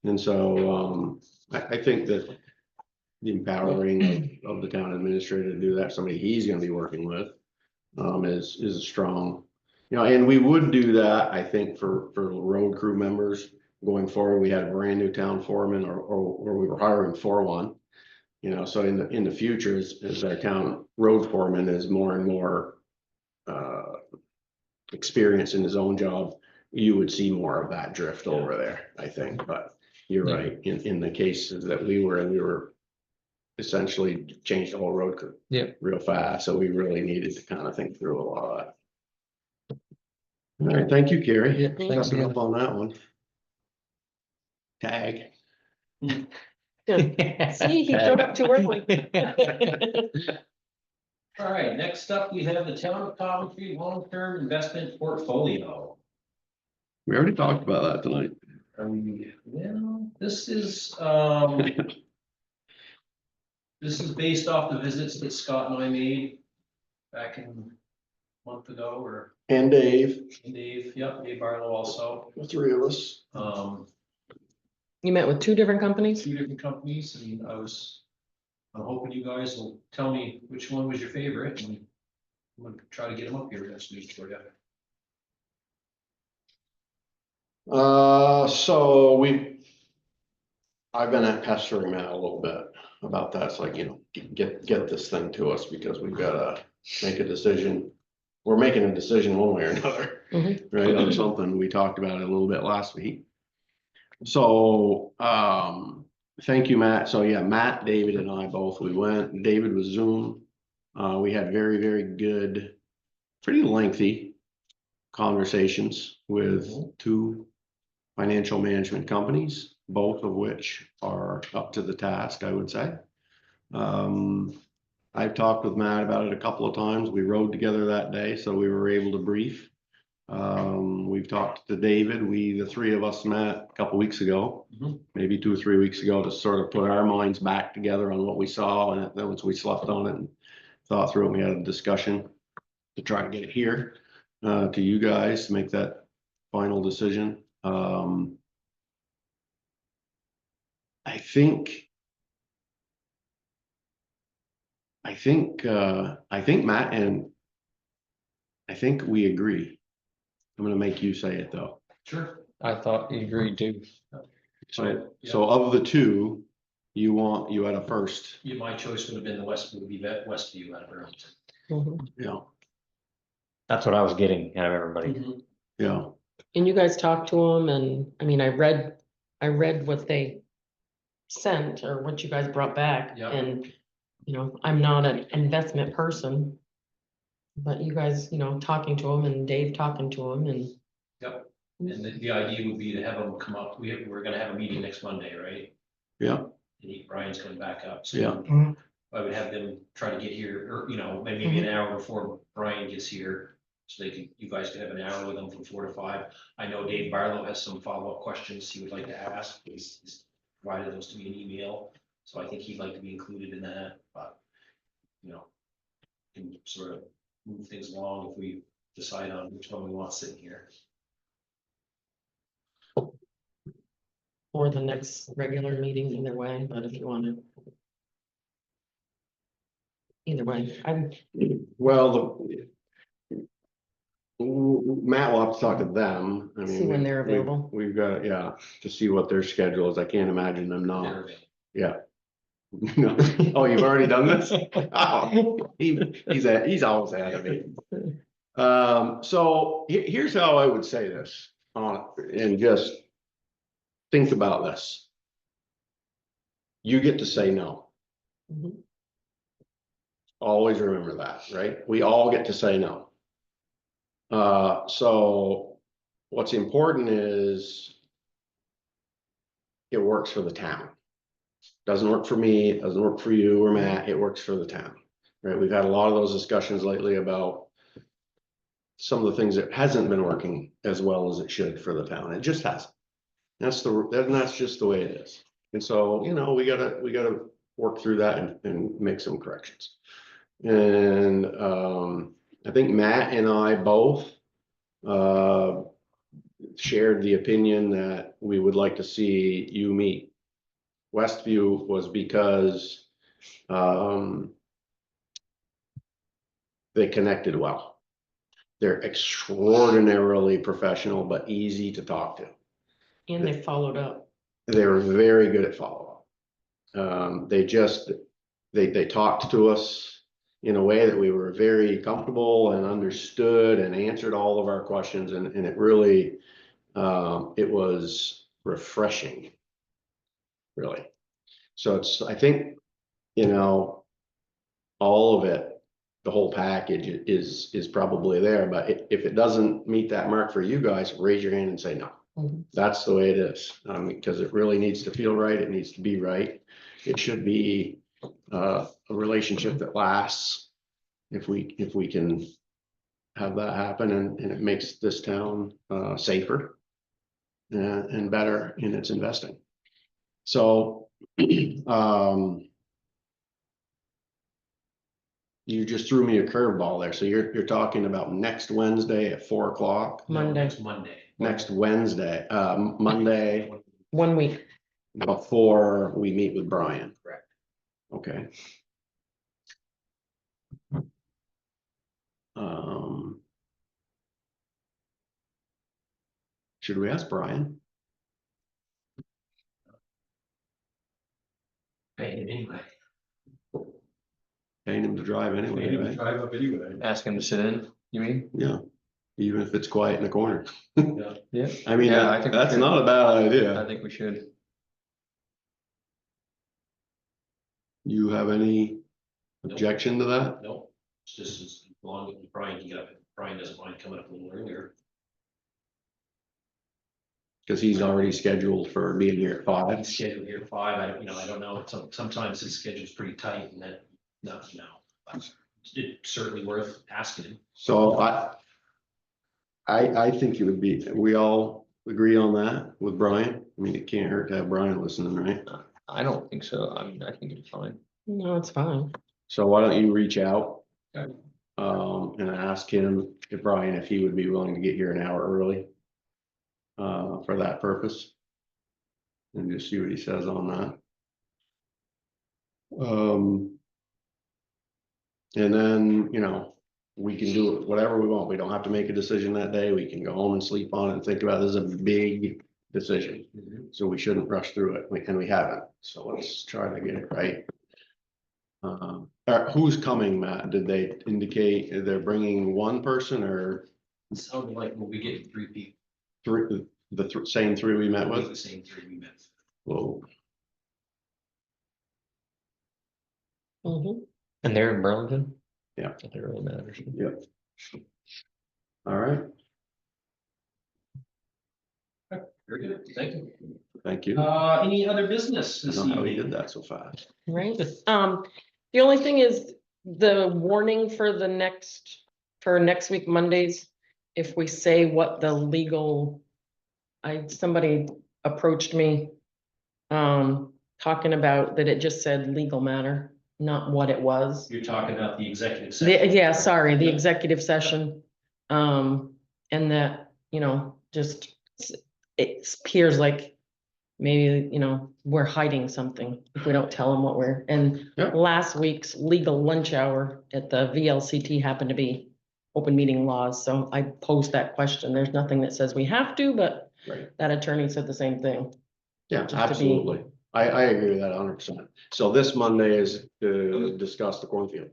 And so, I think that the empowering of the town administrator to do that, somebody he's gonna be working with, is a strong, and we would do that, I think, for road crew members going forward. We had a brand new town foreman or we were hiring for one. So in the future, as our town road foreman is more and more experienced in his own job, you would see more of that drift over there, I think. But you're Yeah. right, in the cases that we were in, we were essentially changed the whole road crew. Yeah. Real fast, so we really needed to kind of think through a lot of that. All right, thank you, Carrie. Yeah, thanks Stepping again. up on that one. Tag. Yeah. See, he showed up too early. All right, next up, we have the Town of Coventry Long-Term Investment Portfolio. We already talked about that tonight. Well, this is based off the visits that Scott and I made back in a month ago, or And Dave, Dave, yep, Dave Barlow also. the three of us. You met with two different companies? Two different companies, and I'm hoping you guys will tell me which one was your favorite, and I'm gonna try to get them up here next week for you. So I've been pestering Matt a little bit about that. It's like, get this thing to us because we've gotta make a decision. We're making a decision one way or another, Mhm. right, on something. We talked about it a little bit last week. So, thank you, Matt. So yeah, Matt, David and I both, we went. David was Zoom. We had very, very good, pretty lengthy conversations with two financial management companies, both of which are up to the task, I would say. I've talked with Matt about it a couple of times. We rode together that day, so we were able to brief. We've talked to David. The three of us met a couple weeks ago, maybe 2 or 3 weeks ago, to sort of put our minds back together on what we saw. And then once we slept on it and thought through it, we had a discussion to try to get it here to you guys to make that final decision. I think Matt and I think we agree. I'm gonna make you say it though. Sure. I thought you agreed too. So of the two, you had a first, Yeah, my choice would be Westview out of Burlington. Mhm. yeah, That's what I was getting out of everybody. yeah. And you guys talked to them, and I mean, I read what they sent or what you guys brought back. Yeah. And, I'm not an investment person. But you guys, talking to them and Dave talking to them and. Yep, and the idea would be to have them come up, we're gonna have a meeting next Monday, right? Yeah. And Brian's coming back up, so. Yeah. I would have them try to get here, or, maybe an hour before Brian gets here. So you guys could have an hour with them from 4 to 5. I know Dave Barlow has some follow-up questions he would like to ask. He's provided those to me in email. So I think he'd like to be included in that, but, can sort of move things along if we decide on which one we want sitting here. Or the next regular meeting, either way, but if you want to. Either way, Well, Matt will have to talk to them. I mean, See when they're available. We've got, yeah, to see what their schedule is. I can't imagine them not. They're- Yeah. Oh, you've already done this? Oh, he's always ahead of me. So here's how I would say this. and just think about this. You get to say no. Mhm. Always remember that, right? We all get to say no. So what's important is it works for the town. Doesn't work for me, it doesn't work for you or Matt, it works for the town, right? We've had a lot of those discussions lately about some of the things that hasn't been working as well as it should for the town. It just hasn't. That's just the way it is. And so, you know, we gotta work through that and make some corrections. And, I think Matt and I both, shared the opinion that we would like to see you meet. Westview was because, they connected well. They're extraordinarily professional, but easy to talk to. And they followed up. They were very good at follow-up. They talked to us in a way that we were very comfortable and understood and answered all of our questions, and it really, it was refreshing, really. So it's, I think, you know, all of it, the whole package is probably there, but if it doesn't meet that mark for you guys, raise your hand and say no. Mhm. That's the way it is, because it really needs to feel right, it needs to be right. It should be a relationship that lasts. If we can have that happen, and it makes this town safer and better in its investing. So you just threw me a curveball there. So you're talking about next Wednesday at 4 o'clock? No, Monday. next Monday. Next Wednesday, Monday 1 week. before we meet with Brian. Correct. Okay. Should we ask Brian? Paying him anyway. Paying him to drive anyway, Paying him to right? drive up anyway. Ask him to sit in, you mean? Yeah, even if it's quiet in the corner. Yeah. Yeah. I mean, Yeah, I think we that's should. not a bad I idea. think we should. You have any objection to that? No, it's just as long as Brian can get up, if Brian doesn't mind coming up a little earlier. Because he's already scheduled for being here at 5. He's scheduled here at 5, I don't know, sometimes his schedule's pretty tight and that, no. It's certainly worth asking him. So I think it would be, we all agree on that with Brian. I mean, it can't hurt to have Brian listening, right? I don't think so. I mean, I think it's fine. No, it's fine. So why don't you reach out? Okay. And ask him, if Brian, if he would be willing to get here an hour early. For that purpose. And just see what he says on that. And then, you know, we can do whatever we want. We don't have to make a decision that day. We can go home and sleep on it and think about it. This is a big decision. So we shouldn't rush through it, and we haven't. So let's try to get it right. Who's coming, Matt? Did they indicate they're bringing one person or It sounded like we'll be getting 3 people. three? Same 3 we met The with? same 3 we met. Whoa. Mhm. And they're in Burlington? Yeah. That really matters. Yep. All right, Very good, thank you. thank you. Any other business I this don't know how we evening? did that so fast. Right, the only thing is the warning for next week Mondays. If we say what the legal, somebody approached me. Talking about that it just said legal matter, not what it was. You're talking about the executive session. Yeah, sorry, the Yeah. executive session. And that, you know, just, it appears like maybe, you know, we're hiding something if we don't tell them what we're, and Yep. last week's legal lunch hour at the VLCT happened to be open meeting laws, so I posed that question. There's nothing that says we have to, but Right. that attorney said the same thing. Yeah, Just to be- absolutely. I agree with that 100%. So this Monday is to discuss the cornfield.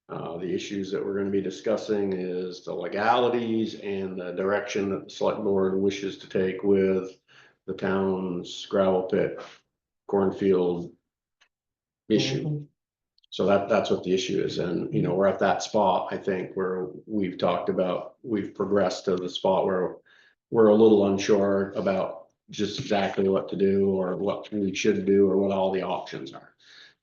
The issues that we're gonna be discussing is the legalities and the direction that the select board wishes to take with the town's gravel pit cornfield issue. So that's what the issue is. And, you know, we're at that spot, I think, where we've talked about, we've progressed to the spot where we're a little unsure about just exactly what to do or what we should do or what all the options are.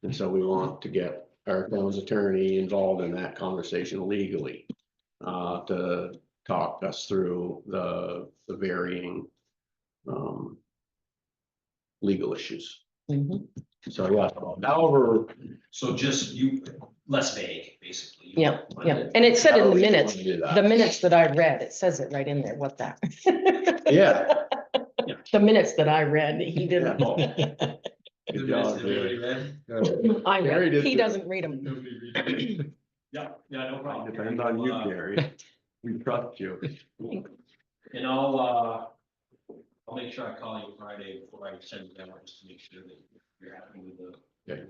And so we want to get our town's attorney involved in that conversation legally, to talk us through the varying, legal issues. Mhm. So, yeah, however. So just less vague, basically. Yep, yep. And it said in the however you wanna minutes, do that. the minutes that I read, it says it right in there, what that. Yeah. The minutes that I read, he didn't. Good job, Gary. I Gary read, did he too. doesn't read them. Yeah, no problem. Depends on you, Gary. We trust you. And I'll make sure I call you Friday before I send it out, just to make sure that you're happy with the. Okay.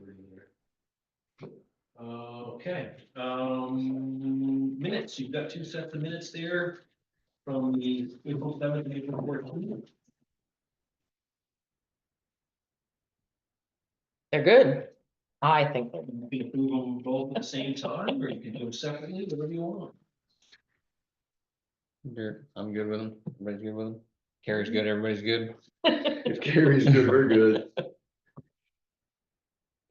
Okay, minutes, you've got 2 sets of minutes there from the April 7th, and April 14th. They're good. I think. they're You can approve them both at the same time, or you can do them separately, whatever you want. I'm good with them. Everybody's good with them. Carrie's good, everybody's good. If Gary's good, we're good.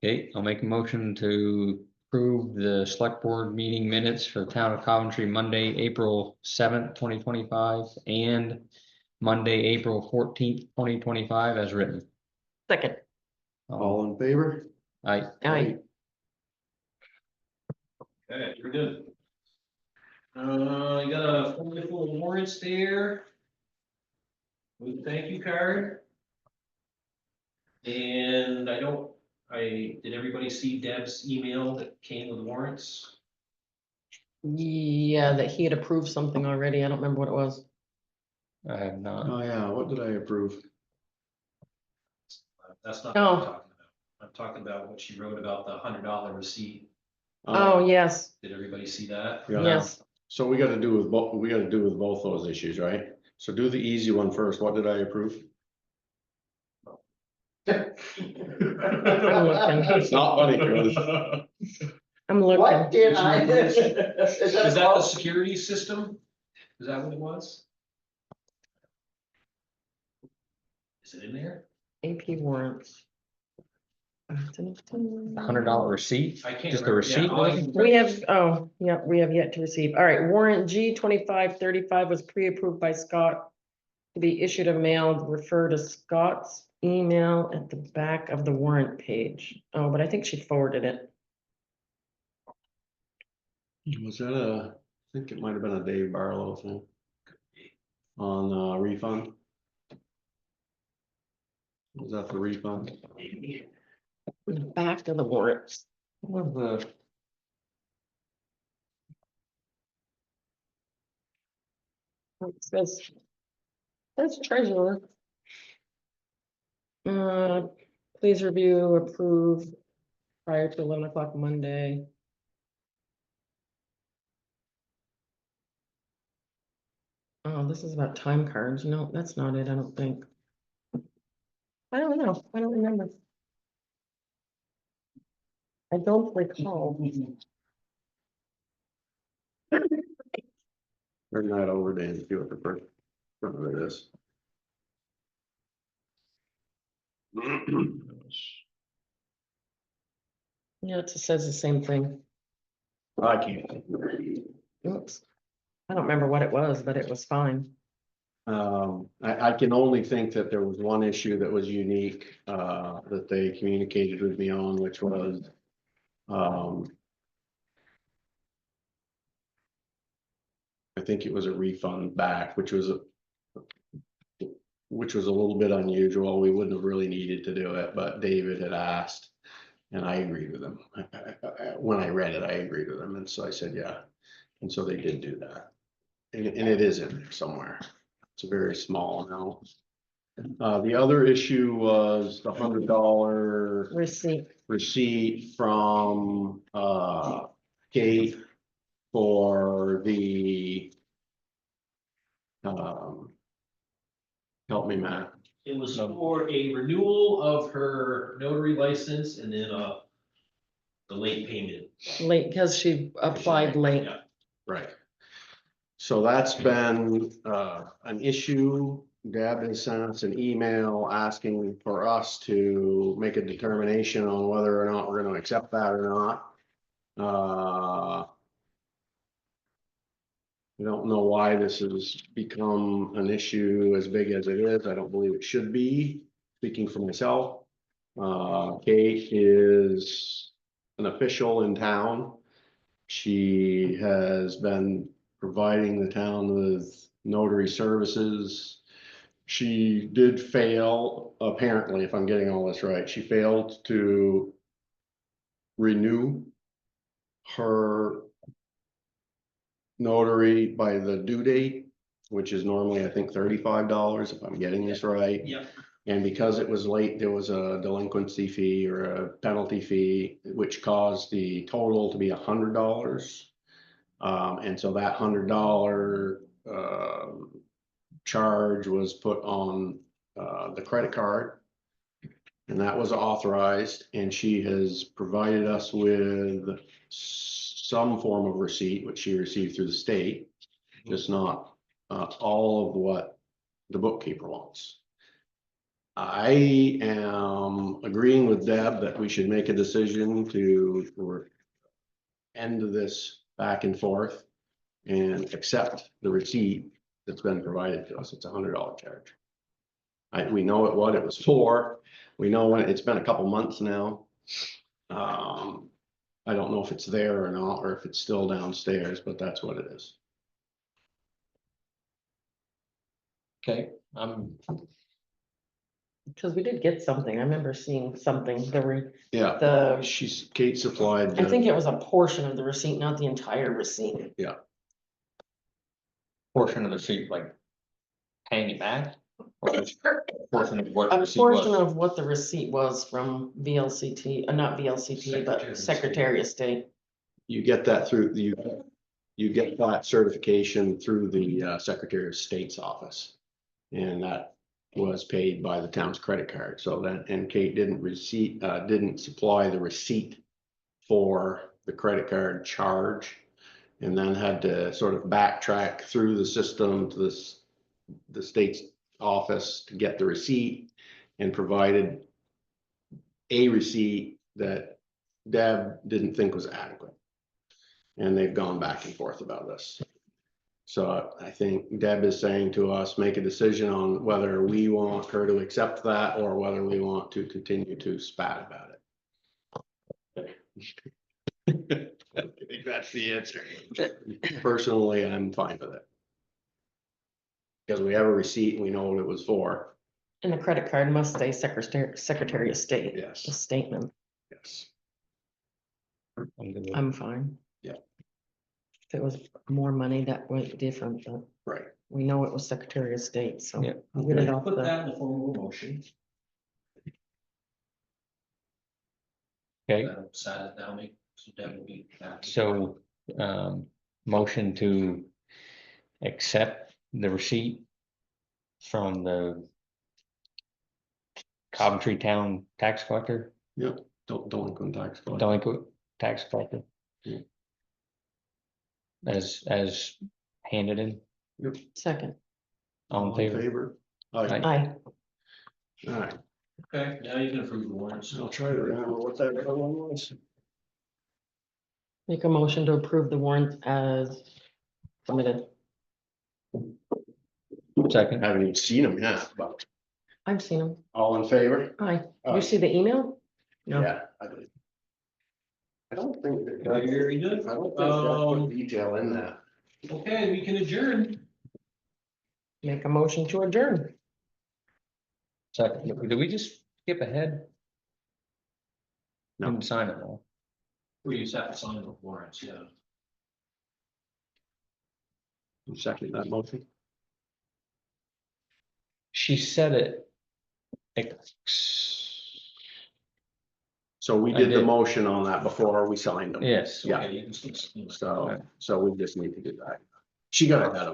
Okay, I'll make a motion to approve the select board meeting minutes for the town of Coventry, Monday, April 7th, 2025, and Monday, April 14th, 2025, as written. Second. All in favor? Aye. Aye. Okay, you're good. You got a folder full of warrants there. With a thank you card. And did everybody see Deb's email that came with warrants? Yeah, that he had approved something already. I don't remember what it was. I have not. Oh, yeah, what did I approve? That's not what I'm Oh. talking about. I'm talking about what she wrote about the $100 receipt. Oh, yes, Did everybody see that? Yeah. yes. So we gotta do with both those issues, right? So do the easy one first. What did I approve? It's not funny, Chris. I'm What looking. did I? Is that the all? security system? Is that what it was? Is it in there? AP warrants. $100 receipt? I can't. Just the remember. Yeah, receipt? all I can- We have, oh, yeah, we have yet to receive. All right, warrant G2535 was pre-approved by Scott to be issued and mailed. Refer to Scott's email at the back of the warrant page. Oh, but I think she forwarded it. Was that I think it might have been a Dave Barlow thing. On refund. Was that the refund? Back of the warrants. What the? It says treasurer. Please review, approve prior to 11 o'clock Monday. Oh, this is about time cards. No, that's not it, I don't think. I don't know. I don't remember. I don't recall. Turn that over, Dan, see what the first front of it is. Yeah, it just says the same thing. I can't. Oops. I don't remember what it was, but it was fine. I can only think that there was one issue that was unique, that they communicated with me on, which was, I think it was a refund back, which was a little bit unusual. We wouldn't have really needed to do it, but David had asked. And I agreed with him. When I read it, I agreed with him. And so I said, yeah. And so they did do that. And it is in there somewhere. It's a very small amount. The other issue was the $100 Receipt. receipt from, Kate for the help me, Matt. It was for a renewal of her notary license and then, the late payment. Late, because she applied late. Yeah. Right. So that's been an issue. Deb has sent us an email asking for us to make a determination on whether or not we're gonna accept that or not. I don't know why this has become an issue as big as it is. I don't believe it should be, speaking for myself. Kate is an official in town. She has been providing the town with notary services. She did fail, apparently, if I'm getting all this right, she failed to renew her notary by the due date, which is normally, I think, $35, if I'm getting this right. Yep. And because it was late, there was a delinquency fee or a penalty fee, which caused the total to be $100. And so that $100 charge was put on the credit card. And that was authorized, and she has provided us with some form of receipt, which she received through the state, just not all of what the bookkeeper wants. I am agreeing with Deb that we should make a decision to end this back and forth and accept the receipt that's been provided to us. It's $100 charge. We know what it was for. We know when it's been a couple months now. I don't know if it's there or not, or if it's still downstairs, but that's what it is. Okay, Because we did get something. I remember seeing something, Yeah, the, Kate supplied. I think it was a portion of the receipt, not the entire receipt. portion of the sheet, like paying it back? Or just portion of what the A receipt portion was? of what the receipt was from VLCT, not VLCT, Secretary but of State. Secretary of State. You get that through, you get that certification through the Secretary of State's office. And that was paid by the town's credit card. So that, and Kate didn't supply the receipt for the credit card charge. And then had to sort of backtrack through the system to the state's office to get the receipt, and provided a receipt that Deb didn't think was adequate. And they've gone back and forth about this. So I think Deb is saying to us, make a decision on whether we want her to accept that or whether we want to continue to spat about it. I think that's the answer. Personally, I'm fine with it. Because we have a receipt and we know what it was for. And the credit card must say Secretary of State. Yes. A statement. Yes. I'm good with it. I'm fine. Yeah. If it was more money, that went different, but Right. we know it was Secretary of State, so. Yeah. we'll get it off Put the- that in the form of a motion. Okay, Sad it down, so Deb will be back. so, motion to accept the receipt from the Coventry Town Tax Collector, Yep. Delinquent tax collector. delinquent tax collector. Yeah. As handed in, Second, all in favor? Aye. aye. All right. Okay, now you can approve the warrants. I'll try to remember what that other one was. Make a motion to approve the warrant as submitted. I Second, haven't even seen them yet, but I've seen them. all in favor? Aye. Aye. You see the email? No. Yeah. I don't think that. Very good. I don't think that put detail in that. Okay, we can adjourn. Make a motion to adjourn. second, did we just skip ahead? No. Didn't sign it all. We just have to sign the warrants, yeah. Second that motion. She said it. So we I did the did. motion on that before we signed them. Yes. Yeah. So we just need to do that. She got ahead of us.